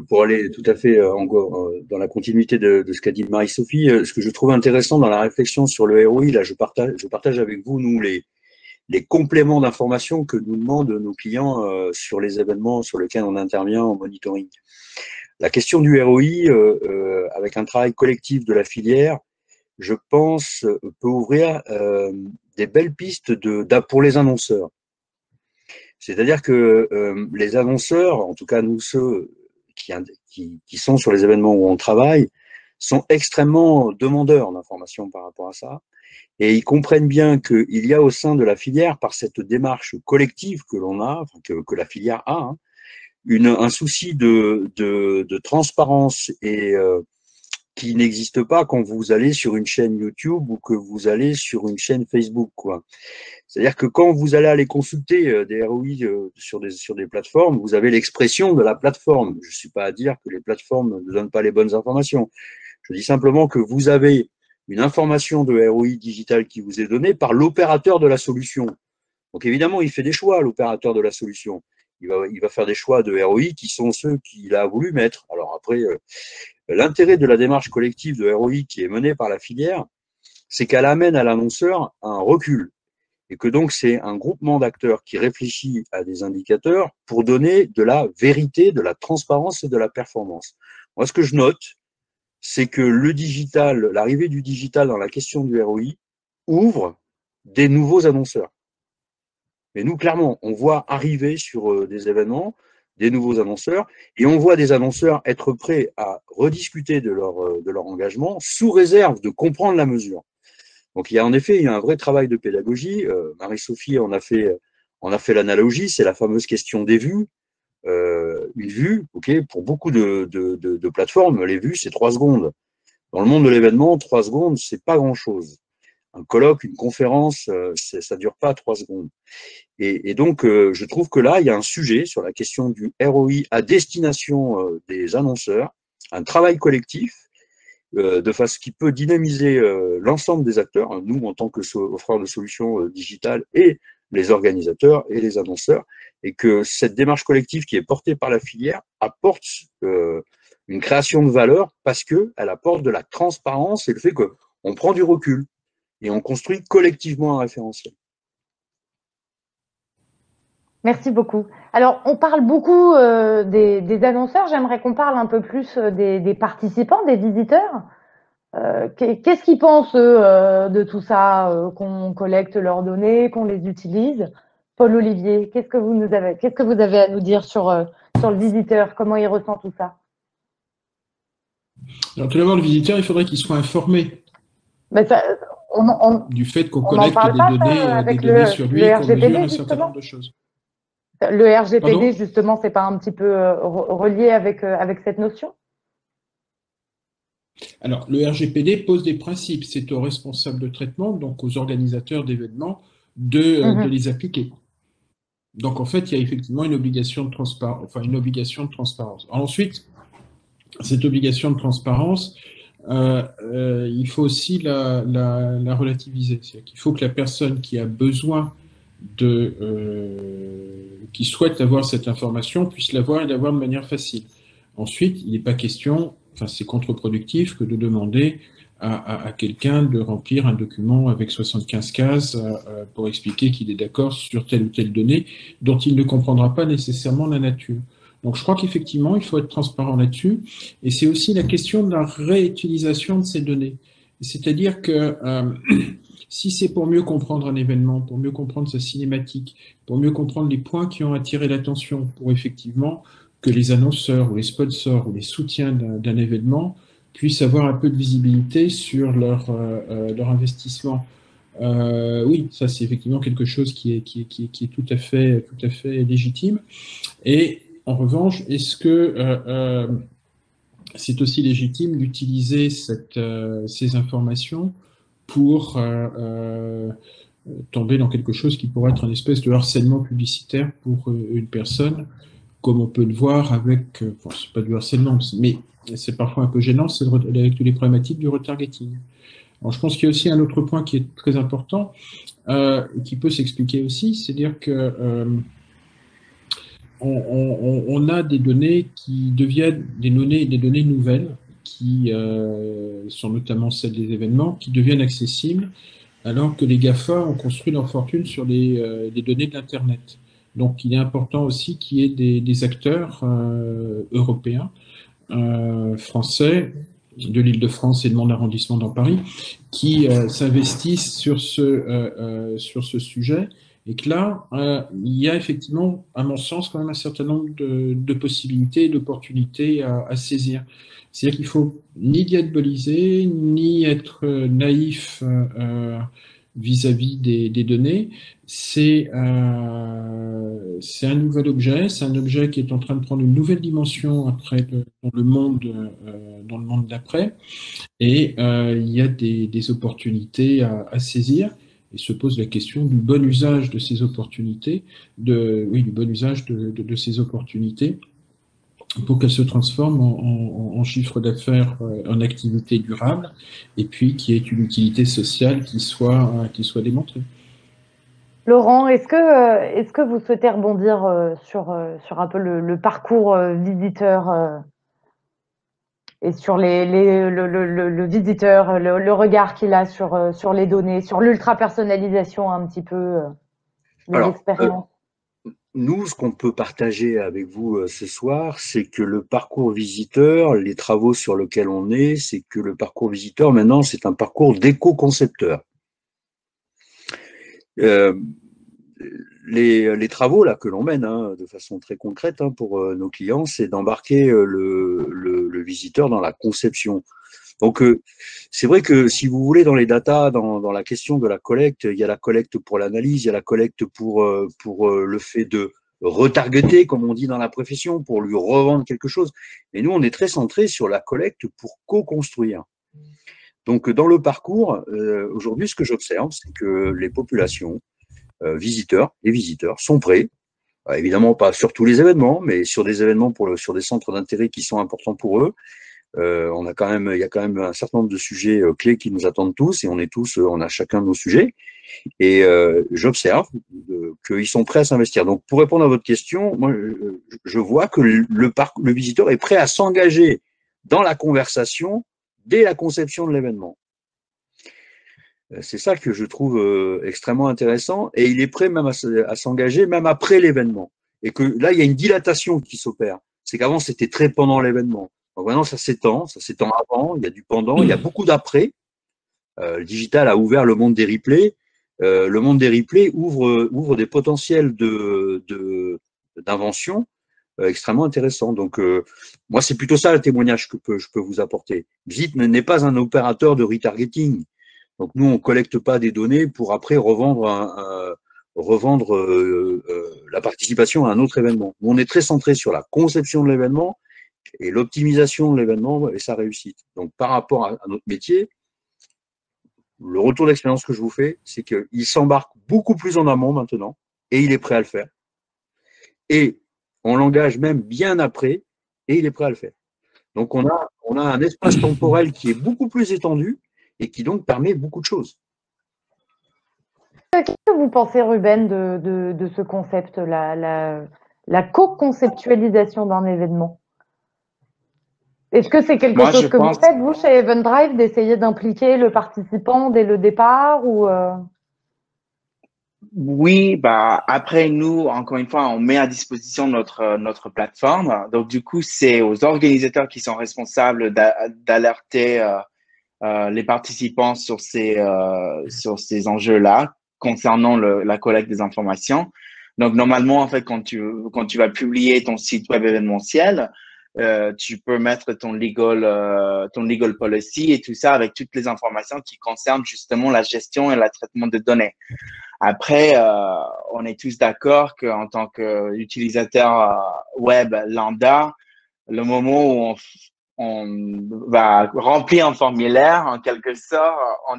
Pour aller tout à fait dans la continuité de ce qu'a dit Marie-Sophie, ce que je trouve intéressant dans la réflexion sur le ROI, là, je partage avec vous, nous, les compléments d'informations que nous demandent nos clients sur les événements sur lesquels on intervient en monitoring. La question du ROI, avec un travail collectif de la filière, je pense, peut ouvrir des belles pistes pour les annonceurs. C'est-à-dire que les annonceurs, en tout cas nous ceux qui sont sur les événements où on travaille, sont extrêmement demandeurs d'informations par rapport à ça. Et ils comprennent bien qu'il y a au sein de la filière, par cette démarche collective que l'on a, que la filière a, hein, un souci de transparence et qui n'existe pas quand vous allez sur une chaîne YouTube ou que vous allez sur une chaîne Facebook, quoi. C'est-à-dire que quand vous allez aller consulter des ROI sur des plateformes, vous avez l'expression de la plateforme. Je ne suis pas à dire que les plateformes ne donnent pas les bonnes informations. Je dis simplement que vous avez une information de ROI digital qui vous est donnée par l'opérateur de la solution. Donc évidemment, il fait des choix, l'opérateur de la solution. Il va faire des choix de ROI qui sont ceux qu'il a voulu mettre. Alors après, l'intérêt de la démarche collective de ROI qui est menée par la filière, c'est qu'elle amène à l'annonceur un recul. Et que donc c'est un groupement d'acteurs qui réfléchit à des indicateurs pour donner de la vérité, de la transparence et de la performance. Moi, ce que je note, c'est que le digital, l'arrivée du digital dans la question du ROI ouvre des nouveaux annonceurs. Mais nous, clairement, on voit arriver sur des événements des nouveaux annonceurs et on voit des annonceurs être prêts à rediscuter de leur engagement sous réserve de comprendre la mesure. Donc il y a en effet un vrai travail de pédagogie. Marie-Sophie en a fait l'analogie, c'est la fameuse question des vues. Une vue, ok, pour beaucoup de plateformes, les vues c'est 3 secondes. Dans le monde de l'événement, 3 secondes, c'est pas grand-chose. Un colloque, une conférence, ça dure pas 3 secondes. Et donc, je trouve que là, il y a un sujet sur la question du ROI à destination des annonceurs, un travail collectif de façon qui peut dynamiser l'ensemble des acteurs, nous en tant que offreurs de solutions digitales et les organisateurs et les annonceurs, et que cette démarche collective qui est portée par la filière apporte une création de valeur parce qu'elle apporte de la transparence et le fait qu'on prend du recul et on construit collectivement un référentiel. Merci beaucoup. Alors, on parle beaucoup des annonceurs. J'aimerais qu'on parle un peu plus des participants, des visiteurs. Qu'est-ce qu'ils pensent de tout ça, qu'on collecte leurs données, qu'on les utilise? Paul Olivier, qu'est-ce que vous avez à nous dire sur le visiteur? Comment il ressent tout ça? Alors, tout d'abord, le visiteur, il faudrait qu'il soit informé Ben ça, du fait qu'on on n'en collecte parle pas, des données sur lui et qu'on mesure un certain nombre de choses. Le RGPD, Pardon? justement, c'est pas un petit peu relié avec cette notion? Alors, le RGPD pose des principes. C'est aux responsables de traitement, donc aux organisateurs d'événements, de les appliquer. Donc, en fait, il y a effectivement une obligation de transparence. Ensuite, cette obligation de transparence, il faut aussi la relativiser. C'est-à-dire qu'il faut que la personne qui a besoin qui souhaite avoir cette information puisse l'avoir et l'avoir de manière facile. Ensuite, il n'est pas question, enfin c'est contre-productif que de demander à quelqu'un de remplir un document avec 75 cases pour expliquer qu'il est d'accord sur telle ou telle donnée dont il ne comprendra pas nécessairement la nature. Donc je crois qu'effectivement, il faut être transparent là-dessus. Et c'est aussi la question de la réutilisation de ces données. C'est-à-dire que si c'est pour mieux comprendre un événement, pour mieux comprendre sa cinématique, pour mieux comprendre les points qui ont attiré l'attention, pour effectivement que les annonceurs ou les sponsors ou les soutiens d'un événement puissent avoir un peu de visibilité sur leur investissement. Oui, ça c'est effectivement quelque chose qui est tout à fait légitime. Et en revanche, est-ce que c'est aussi légitime d'utiliser ces informations pour tomber dans quelque chose qui pourrait être une espèce de harcèlement publicitaire pour une personne, comme on peut le voir avec, bon, c'est pas du harcèlement, mais c'est parfois un peu gênant, c'est avec toutes les problématiques du retargeting. Alors je pense qu'il y a aussi un autre point qui est très important, qui peut s'expliquer aussi, c'est-à-dire que on a des données qui deviennent des données nouvelles, qui sont notamment celles des événements, qui deviennent accessibles, alors que les GAFA ont construit leur fortune sur les données de l'Internet. Donc il est important aussi qu'il y ait des acteurs européens, français, de l'Île-de-France et de mon arrondissement dans Paris, qui s'investissent sur ce sujet. Et que là, il y a effectivement, à mon sens, quand même un certain nombre de possibilités, d'opportunités à saisir. C'est-à-dire qu'il ne faut ni diaboliser, ni être naïf vis-à-vis des données. C'est un nouvel objet, c'est un objet qui est en train de prendre une nouvelle dimension après dans le monde d'après. Et il y a des opportunités à saisir. Et se pose la question du bon usage de ces opportunités, du bon usage de ces opportunités pour qu'elles se transforment en chiffre d'affaires, en activité durable, et puis qu'il y ait une utilité sociale qui soit démontrée. Laurent, est-ce que vous souhaitez rebondir sur un peu le parcours visiteur et sur le visiteur, le regard qu'il a sur les données, sur l'ultra-personnalisation un petit peu des expériences. Nous, ce qu'on peut partager avec vous ce soir, c'est que le parcours visiteur, les travaux sur lesquels on est, c'est que le parcours visiteur, maintenant, c'est un parcours d'éco-concepteur. Les travaux là que l'on mène de façon très concrète pour nos clients, c'est d'embarquer le visiteur dans la conception. Donc c'est vrai que si vous voulez dans les datas, dans la question de la collecte, il y a la collecte pour l'analyse, il y a la collecte pour le fait de retargeter, comme on dit dans la profession, pour lui revendre quelque chose. Et nous, on est très centré sur la collecte pour co-construire. Donc dans le parcours, aujourd'hui, ce que j'observe, c'est que les populations visiteurs sont prêts, évidemment pas sur tous les événements, mais sur des événements sur des centres d'intérêt qui sont importants pour eux. Il y a quand même un certain nombre de sujets clés qui nous attendent tous, et on a chacun nos sujets. Et j'observe qu'ils sont prêts à s'investir. Donc, pour répondre à votre question, moi, je vois que le visiteur est prêt à s'engager dans la conversation dès la conception de l'événement. C'est ça que je trouve extrêmement intéressant, et il est prêt même à s'engager même après l'événement. Et que là, il y a une dilatation qui s'opère. C'est qu'avant, c'était très pendant l'événement. Donc maintenant, ça s'étend avant, il y a du pendant, il y a beaucoup d'après. Le digital a ouvert le monde des replays. Le monde des replays ouvre des potentiels d'invention extrêmement intéressants. Donc, moi, c'est plutôt ça le témoignage que je peux vous apporter. Bzit n'est pas un opérateur de retargeting. Donc nous, on collecte pas des données pour après revendre la participation à un autre événement. Nous, on est très centré sur la conception de l'événement et l'optimisation de l'événement et sa réussite. Donc, par rapport à notre métier, le retour d'expérience que je vous fais, c'est qu'il s'embarque beaucoup plus en amont maintenant et il est prêt à le faire. Et on l'engage même bien après et il est prêt à le faire. Donc, on a un espace temporel qui est beaucoup plus étendu et qui donc permet beaucoup de choses. Qu'est-ce que vous pensez, Ruben, de ce concept, la co-conceptualisation d'un événement? Est-ce que c'est quelque chose que vous faites, vous, chez Event Drive, d'essayer d'impliquer le participant dès le départ ou Oui, bah après nous, encore une fois, on met à disposition notre plateforme. Donc du coup, c'est aux organisateurs qui sont responsables d'alerter les participants sur ces enjeux-là concernant la collecte des informations. Donc normalement, en fait, quand tu vas publier ton site web événementiel, tu peux mettre ton legal policy et tout ça avec toutes les informations qui concernent justement la gestion et le traitement de données. Après, on est tous d'accord qu'en tant qu'utilisateur web lambda, le moment où on va remplir un formulaire, en quelque sorte, on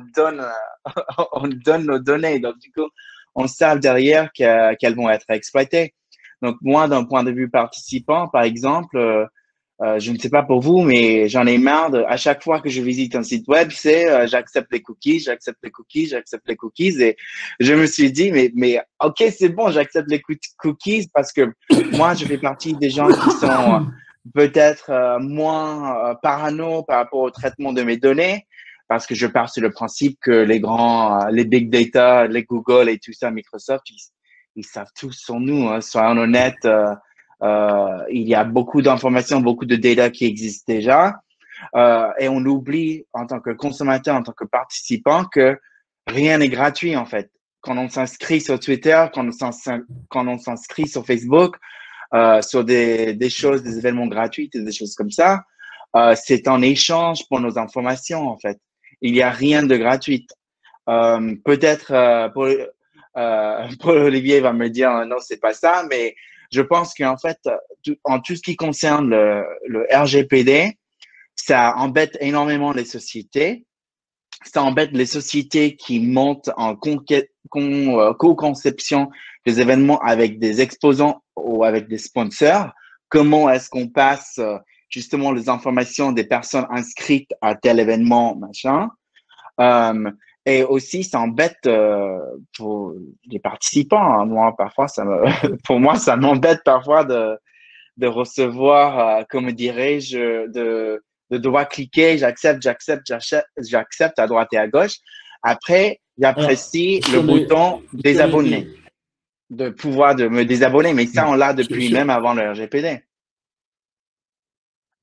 donne nos données. Donc, du coup, on sait derrière qu'elles vont être exploitées. Donc, moi, d'un point de vue participant, par exemple, je ne sais pas pour vous, mais j'en ai marre à chaque fois que je visite un site web, c'est j'accepte les cookies, j'accepte les cookies, j'accepte les cookies. Et je me suis dit, mais ok, c'est bon, j'accepte les cookies parce que moi, je fais partie des gens qui sont peut-être moins parano par rapport au traitement de mes données parce que je pars sur le principe que les big data, les Google et tout ça, Microsoft, ils savent tout sur nous, hein, soyons honnêtes. Il y a beaucoup d'informations, beaucoup de data qui existent déjà. Et on oublie en tant que consommateur, en tant que participant, que rien n'est gratuit en fait. Quand on s'inscrit sur Twitter, quand on s'inscrit sur Facebook, sur des choses, des événements gratuits, des choses comme ça, c'est en échange pour nos informations en fait. Il n'y a rien de gratuit. Peut-être Paul Olivier va me dire non, c'est pas ça, mais je pense qu'en fait, en tout ce qui concerne le RGPD, ça embête énormément les sociétés. Ça embête les sociétés qui montent en co-conception des événements avec des exposants ou avec des sponsors. Comment est-ce qu'on passe justement les informations des personnes inscrites à tel événement, machin. Et aussi, ça embête pour les participants. Hein. Moi, parfois, pour moi, ça m'embête parfois de recevoir, comment dirais-je, de devoir cliquer, j'accepte à droite et à gauche. Après, j'apprécie le bouton désabonner, de pouvoir me désabonner. Mais ça, on l'a depuis même avant le RGPD.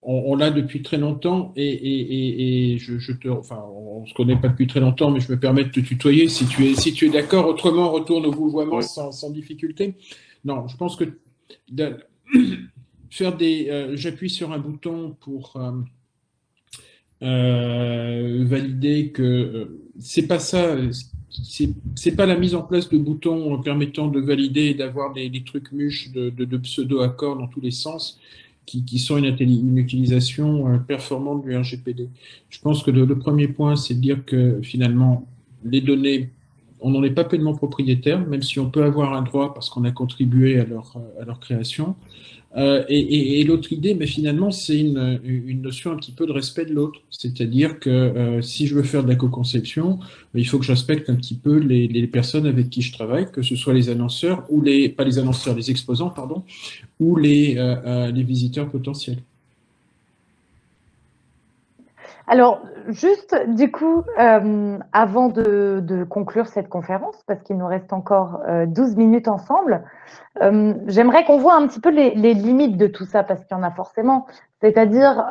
On l'a depuis très longtemps et on se connaît pas depuis très longtemps, mais je me permets de te tutoyer si tu es d'accord. Autrement, on retourne au vouvoiement oui. sans difficulté. Non, je pense que faire j'appuie sur un bouton pour valider que c'est pas ça. C'est pas la mise en place de boutons permettant de valider et d'avoir des trucs mûches de pseudo-accords dans tous les sens. Qui sont une utilisation performante du RGPD. Je pense que le premier point, c'est de dire que finalement, les données, on n'en est pas pleinement propriétaire, même si on peut avoir un droit parce qu'on a contribué à leur création. Et l'autre idée, mais finalement, c'est une notion un petit peu de respect de l'autre. C'est-à-dire que si je veux faire de la co-conception, il faut que je respecte un petit peu les personnes avec qui je travaille, que ce soit les annonceurs ou pas les annonceurs, les exposants, pardon, ou les visiteurs potentiels. Alors, juste du coup, avant de conclure cette conférence, parce qu'il nous reste encore 12 minutes ensemble, j'aimerais qu'on voit un petit peu les limites de tout ça, parce qu'il y en a forcément. C'est-à-dire,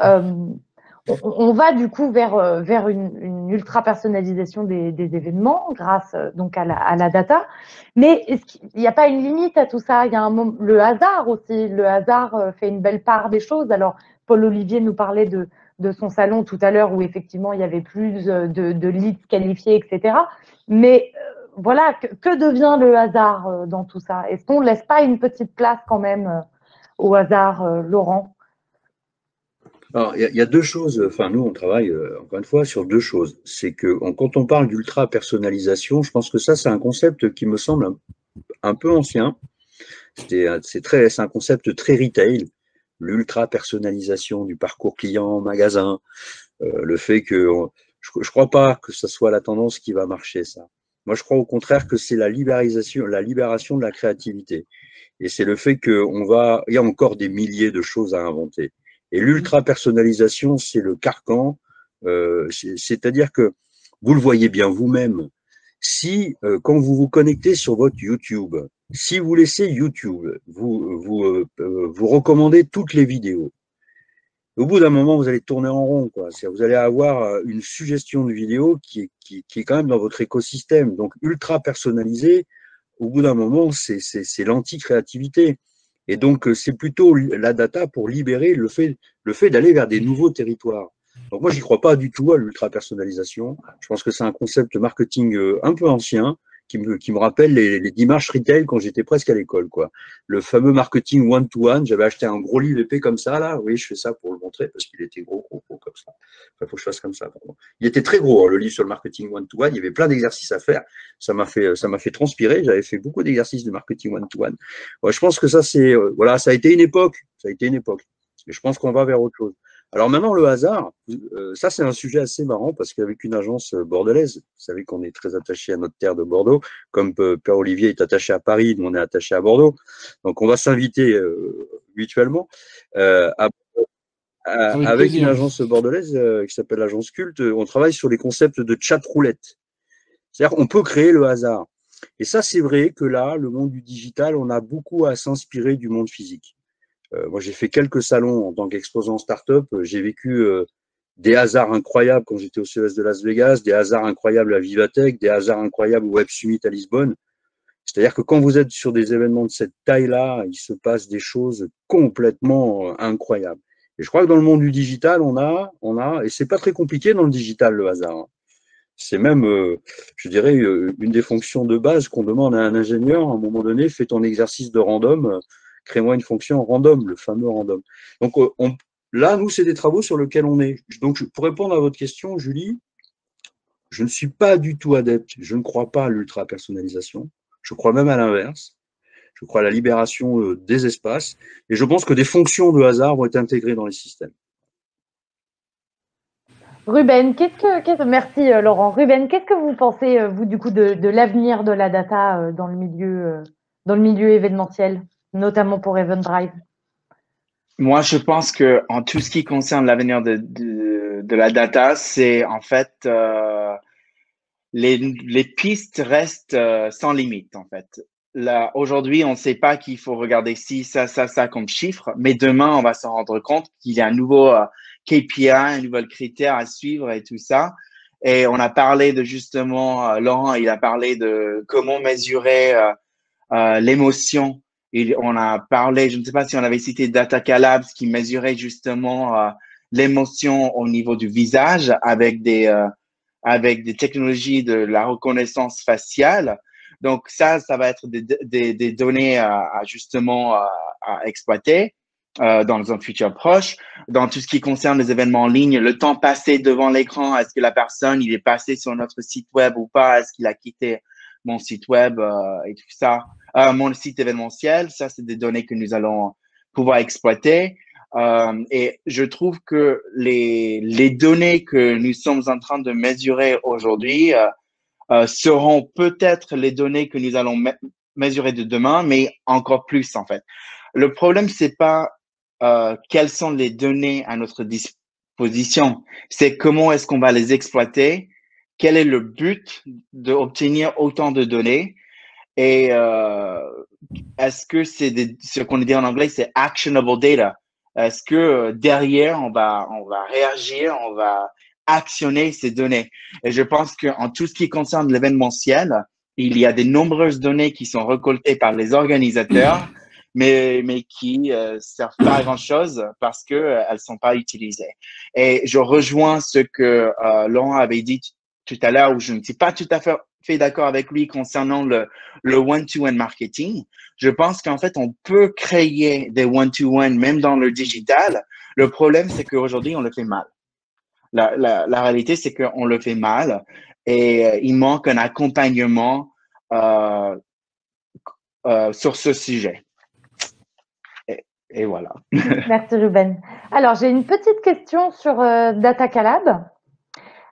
on va du coup vers une ultra-personnalisation des événements grâce donc à la data. Mais il n'y a pas une limite à tout ça. Il y a le hasard aussi. Le hasard fait une belle part des choses. Alors, Paul Olivier nous parlait de son salon tout à l'heure où effectivement il y avait plus de leads qualifiés, etc. Mais voilà, que devient le hasard dans tout ça? Est-ce qu'on ne laisse pas une petite place quand même au hasard, Laurent? Alors, il y a deux choses. Enfin, nous, on travaille, encore une fois, sur deux choses. C'est que quand on parle d'ultra-personnalisation, je pense que ça, c'est un concept qui me semble un peu ancien. C'est un concept très retail, l'ultra-personnalisation du parcours client en magasin, le fait que je crois pas que ce soit la tendance qui va marcher, ça. Moi, je crois au contraire que c'est la libération de la créativité. Et c'est le fait il y a encore des milliers de choses à inventer. Et l'ultra-personnalisation, c'est le carcan. C'est-à-dire que vous le voyez bien vous-même. Si, quand vous vous connectez sur votre YouTube, si vous laissez YouTube vous recommander toutes les vidéos, au bout d'un moment, vous allez tourner en rond, quoi. Vous allez avoir une suggestion de vidéo qui est quand même dans votre écosystème. Donc, ultra personnalisé, au bout d'un moment, c'est l'anti-créativité. Et donc, c'est plutôt la data pour libérer le fait d'aller vers des nouveaux territoires. Donc, moi, j'y crois pas du tout à l'ultra-personnalisation. Je pense que c'est un concept marketing un peu ancien qui me rappelle les dimanches retail quand j'étais presque à l'école, quoi. Le fameux marketing one-to-one. J'avais acheté un gros livre épais comme ça, là. Oui, je fais ça pour le montrer parce qu'il était gros, comme ça. Enfin, faut que je fasse comme ça, pardon. Il était très gros, hein, le livre sur le marketing one-to-one. Il y avait plein d'exercices à faire. Ça m'a fait transpirer. J'avais fait beaucoup d'exercices de marketing one-to-one. Ouais, je pense que ça, voilà, ça a été une époque. Ça a été une époque. Mais je pense qu'on va vers autre chose. Alors maintenant, le hasard, ça c'est un sujet assez marrant parce qu'avec une agence bordelaise, vous savez qu'on est très attaché à notre terre de Bordeaux, comme Père Olivier est attaché à Paris, nous on est attaché à Bordeaux, donc on va s'inviter mutuellement avec une agence bordelaise qui s'appelle l'agence Culte. On travaille sur les concepts de chat roulette, c'est-à-dire qu'on peut créer le hasard. Et ça c'est vrai que là, le monde du digital, on a beaucoup à s'inspirer du monde physique. Moi, j'ai fait quelques salons en tant qu'exposant start-up. J'ai vécu des hasards incroyables quand j'étais au CES de Las Vegas, des hasards incroyables à Vivatech, des hasards incroyables au Web Summit à Lisbonne. C'est-à-dire que quand vous êtes sur des événements de cette taille-là, il se passe des choses complètement incroyables. Et je crois que dans le monde du digital, et c'est pas très compliqué dans le digital, le hasard. C'est même, je dirais, une des fonctions de base qu'on demande à un ingénieur. À un moment donné, fais ton exercice de random. Crée-moi une fonction random, le fameux random. Donc là, nous, c'est des travaux sur lesquels on est. Donc, pour répondre à votre question, Julie, je ne suis pas du tout adepte, je ne crois pas à l'ultra-personnalisation, je crois même à l'inverse. Je crois à la libération des espaces, et je pense que des fonctions de hasard vont être intégrées dans les systèmes. Ruben, merci Laurent. Ruben, qu'est-ce que vous pensez, vous, du coup, de l'avenir de la data dans le milieu événementiel, notamment pour Eventbrite? Moi, je pense que en tout ce qui concerne l'avenir de la data, c'est en fait les pistes restent sans limite en fait. Là, aujourd'hui, on ne sait pas qu'il faut regarder ci, ça comme chiffre, mais demain, on va se rendre compte qu'il y a un nouveau KPI, un nouvel critère à suivre et tout ça. Et on a parlé de justement, Laurent, il a parlé de comment mesurer l'émotion. On a parlé, je ne sais pas si on avait cité Data Labs qui mesurait justement l'émotion au niveau du visage avec des technologies de la reconnaissance faciale. Donc ça va être des données à justement à exploiter dans un futur proche. Dans tout ce qui concerne les événements en ligne, le temps passé devant l'écran, est-ce que la personne, il est passé sur notre site web ou pas? Est-ce qu'il a quitté mon site web et tout ça? Mon site événementiel, ça, c'est des données que nous allons pouvoir exploiter. Et je trouve que les données que nous sommes en train de mesurer aujourd'hui seront peut-être les données que nous allons mesurer de demain, mais encore plus en fait. Le problème, c'est pas quelles sont les données à notre disposition, c'est comment est-ce qu'on va les exploiter, quel est le but d'obtenir autant de données et est-ce que c'est ce qu'on dit en anglais, c'est actionable data. Est-ce que derrière, on va réagir, on va actionner ces données? Et je pense qu'en tout ce qui concerne l'événementiel, il y a de nombreuses données qui sont récoltées par les organisateurs, mais qui servent pas à grand-chose parce que elles sont pas utilisées. Et je rejoins ce que Laurent avait dit tout à l'heure, où je ne suis pas tout à fait d'accord avec lui concernant le one-to-one marketing. Je pense qu'en fait, on peut créer des one-to-one même dans le digital, Le problème, c'est qu'aujourd'hui, on le fait mal. La réalité, c'est qu'on le fait mal et il manque un accompagnement sur ce sujet. Et voilà. Merci Ruben. Alors, j'ai une petite question sur Data Calab.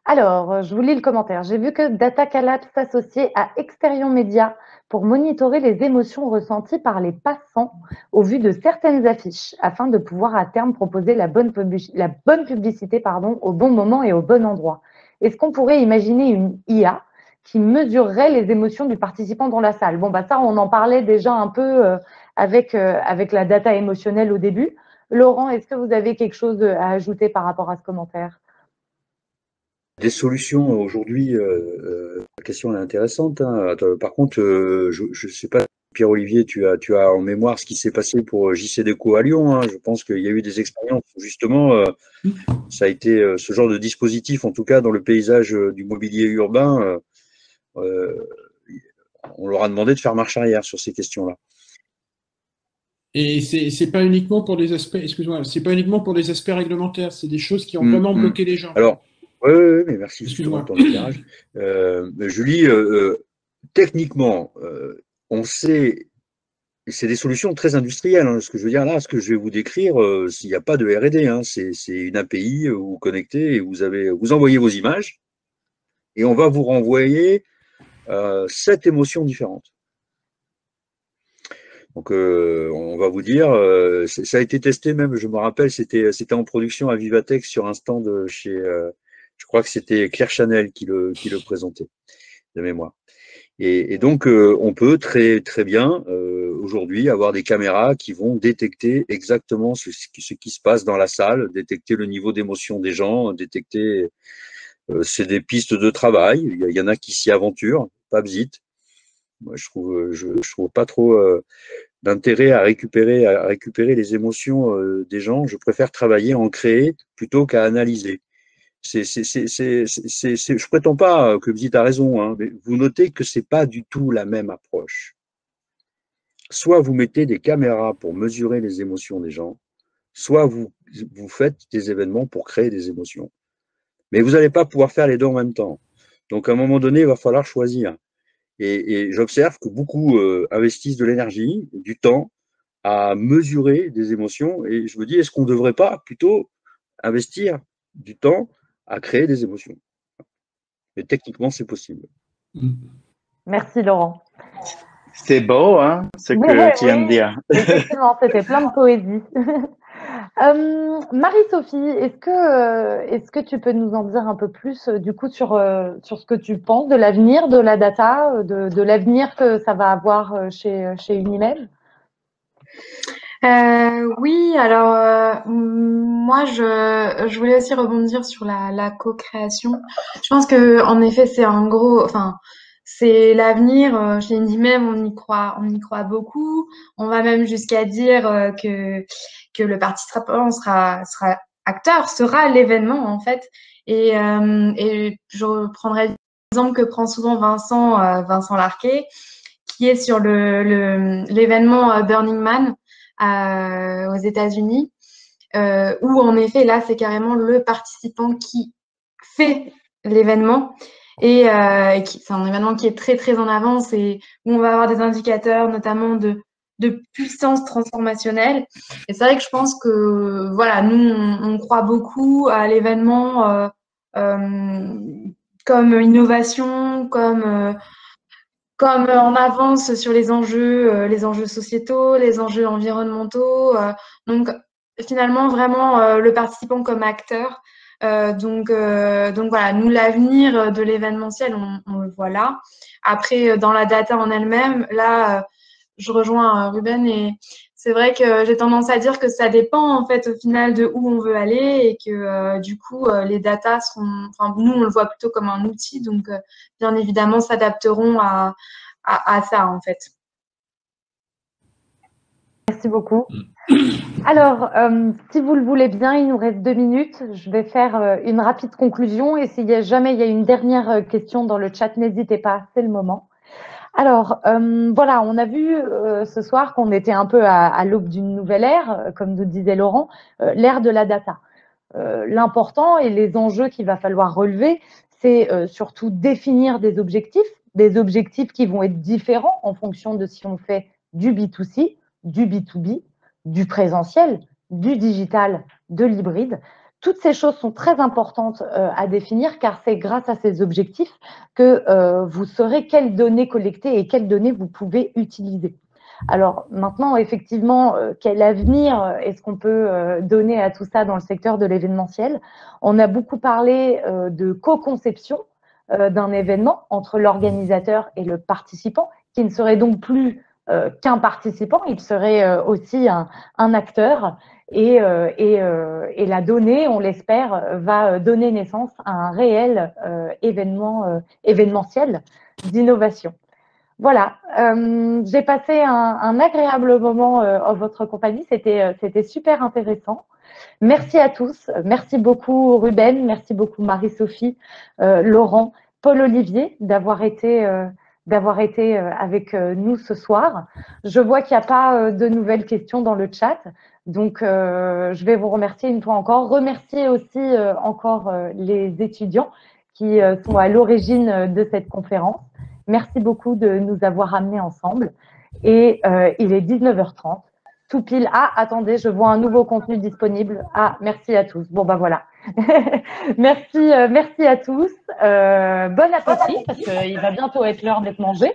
Alors, je vous lis le commentaire. J'ai vu que Data Calab s'associait à Exterion Média pour monitorer les émotions ressenties par les passants au vu de certaines affiches, afin de pouvoir à terme proposer la bonne publicité au bon moment et au bon endroit. Est-ce qu'on pourrait imaginer une IA qui mesurerait les émotions du participant dans la salle? Bon, ça, on en parlait déjà un peu avec la data émotionnelle au début. Laurent, est-ce que vous avez quelque chose à ajouter par rapport à ce commentaire? Des solutions aujourd'hui, la question est intéressante. Hein. Par contre, je ne sais pas, Pierre-Olivier, tu as en mémoire ce qui s'est passé pour JCDecaux à Lyon. Hein. Je pense qu'il y a eu des expériences où justement, ça a été ce genre de dispositif, en tout cas dans le paysage du mobilier urbain, on leur a demandé de faire marche arrière sur ces questions-là. Et c'est pas uniquement pour des aspects, excuse-moi, c'est pas uniquement pour des aspects réglementaires, c'est des choses qui ont vraiment bloqué les gens. Alors, oui, mais merci pour ton éclairage. Julie, techniquement, on sait, c'est des solutions très industrielles. Hein, ce que je veux dire là, ce que je vais vous décrire, s'il n'y a pas de R&D, hein, c'est une API où vous connectez et vous envoyez vos images et on va vous renvoyer 7 émotions différentes. Donc, on va vous dire, ça a été testé même, je me rappelle, c'était en production à Vivatex sur un stand chez, je crois que c'était Claire Chanel qui le présentait, de mémoire. Et donc, on peut très bien aujourd'hui avoir des caméras qui vont détecter exactement ce qui se passe dans la salle, détecter le niveau d'émotion des gens, détecter, c'est des pistes de travail. Il y en a qui s'y aventurent, pas Bzit. Moi, je trouve pas trop d'intérêt à récupérer les émotions des gens. Je préfère travailler, en créer plutôt qu'à analyser. Je prétends pas que Bzit a raison, hein, mais vous notez que c'est pas du tout la même approche. Soit vous mettez des caméras pour mesurer les émotions des gens, soit vous faites des événements pour créer des émotions. Mais vous n'allez pas pouvoir faire les deux en même temps. Donc à un moment donné, il va falloir choisir. Et j'observe que beaucoup investissent de l'énergie, du temps à mesurer des émotions. Et je me dis, est-ce qu'on ne devrait pas plutôt investir du temps à créer des émotions? Mais techniquement, c'est possible. Merci Laurent. C'est beau, hein, ce que tu viens de dire. Effectivement, c'était plein de poésie. Marie-Sophie, est-ce que tu peux nous en dire un peu plus du coup sur ce que tu penses de l'avenir de la data, de l'avenir que ça va avoir chez Unimed? Oui, alors moi je voulais aussi rebondir sur la co-création. Je pense que en effet c'est l'avenir. Chez Unimed, on y croit beaucoup. On va même jusqu'à dire que le participant sera acteur, sera l'événement en fait. Et je reprendrai l'exemple que prend souvent Vincent Larquet, qui est sur l'événement Burning Man aux États-Unis, où en effet là c'est carrément le participant qui fait l'événement et c'est un événement qui est très en avance et où on va avoir des indicateurs notamment de puissance transformationnelle. Et c'est vrai que je pense que voilà, nous on croit beaucoup à l'événement comme innovation, comme en avance sur les enjeux sociétaux, les enjeux environnementaux. Donc, finalement, vraiment le participant comme acteur. Donc voilà, nous, l'avenir de l'événementiel, on le voit là. Après, dans la data en elle-même, là, je rejoins Ruben et c'est vrai que j'ai tendance à dire que ça dépend en fait au final de où on veut aller et que du coup les datas nous on le voit plutôt comme un outil, donc bien évidemment s'adapteront à ça en fait. Merci beaucoup. Alors, si vous le voulez bien, il nous reste 2 minutes. Je vais faire une rapide conclusion et si jamais il y a une dernière question dans le chat, n'hésitez pas, c'est le moment. Alors, voilà, on a vu ce soir qu'on était un peu à l'aube d'une nouvelle ère, comme nous disait Laurent, l'ère de la data. L'important et les enjeux qu'il va falloir relever, c'est surtout définir des objectifs qui vont être différents en fonction de si on fait du B2C, du B2B, du présentiel, du digital, de l'hybride. Toutes ces choses sont très importantes à définir car c'est grâce à ces objectifs que vous saurez quelles données collecter et quelles données vous pouvez utiliser. Alors maintenant, effectivement, quel avenir est-ce qu'on peut donner à tout ça dans le secteur de l'événementiel? On a beaucoup parlé de co-conception d'un événement entre l'organisateur et le participant, qui ne serait donc plus qu'un participant, il serait aussi un acteur. Et la donnée, on l'espère, va donner naissance à un réel événementiel d'innovation. Voilà, j'ai passé un agréable moment en votre compagnie, c'était super intéressant. Merci à tous, merci beaucoup Ruben, merci beaucoup Marie-Sophie, Laurent, Paul-Olivier d'avoir été avec nous ce soir. Je vois qu'il n'y a pas de nouvelles questions dans le chat, donc je vais vous remercier une fois encore. Remercier aussi encore les étudiants qui sont à l'origine de cette conférence. Merci beaucoup de nous avoir amenés ensemble. Et il est 19h30, tout pile. Ah, attendez, je vois un nouveau contenu disponible. Ah, merci à tous. Bon, bah voilà. merci à tous. Bon appétit, parce qu'il va bientôt être l'heure d'être mangé.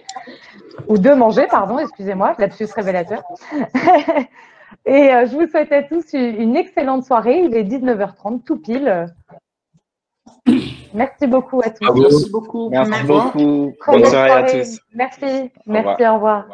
Ou de manger, pardon, excusez-moi, lapsus révélateur. Et je vous souhaite à tous une excellente soirée. Il est 19h30, tout pile. Merci beaucoup à tous. Merci beaucoup. Merci beaucoup. Bonne soirée à tous. Merci. Merci, au revoir.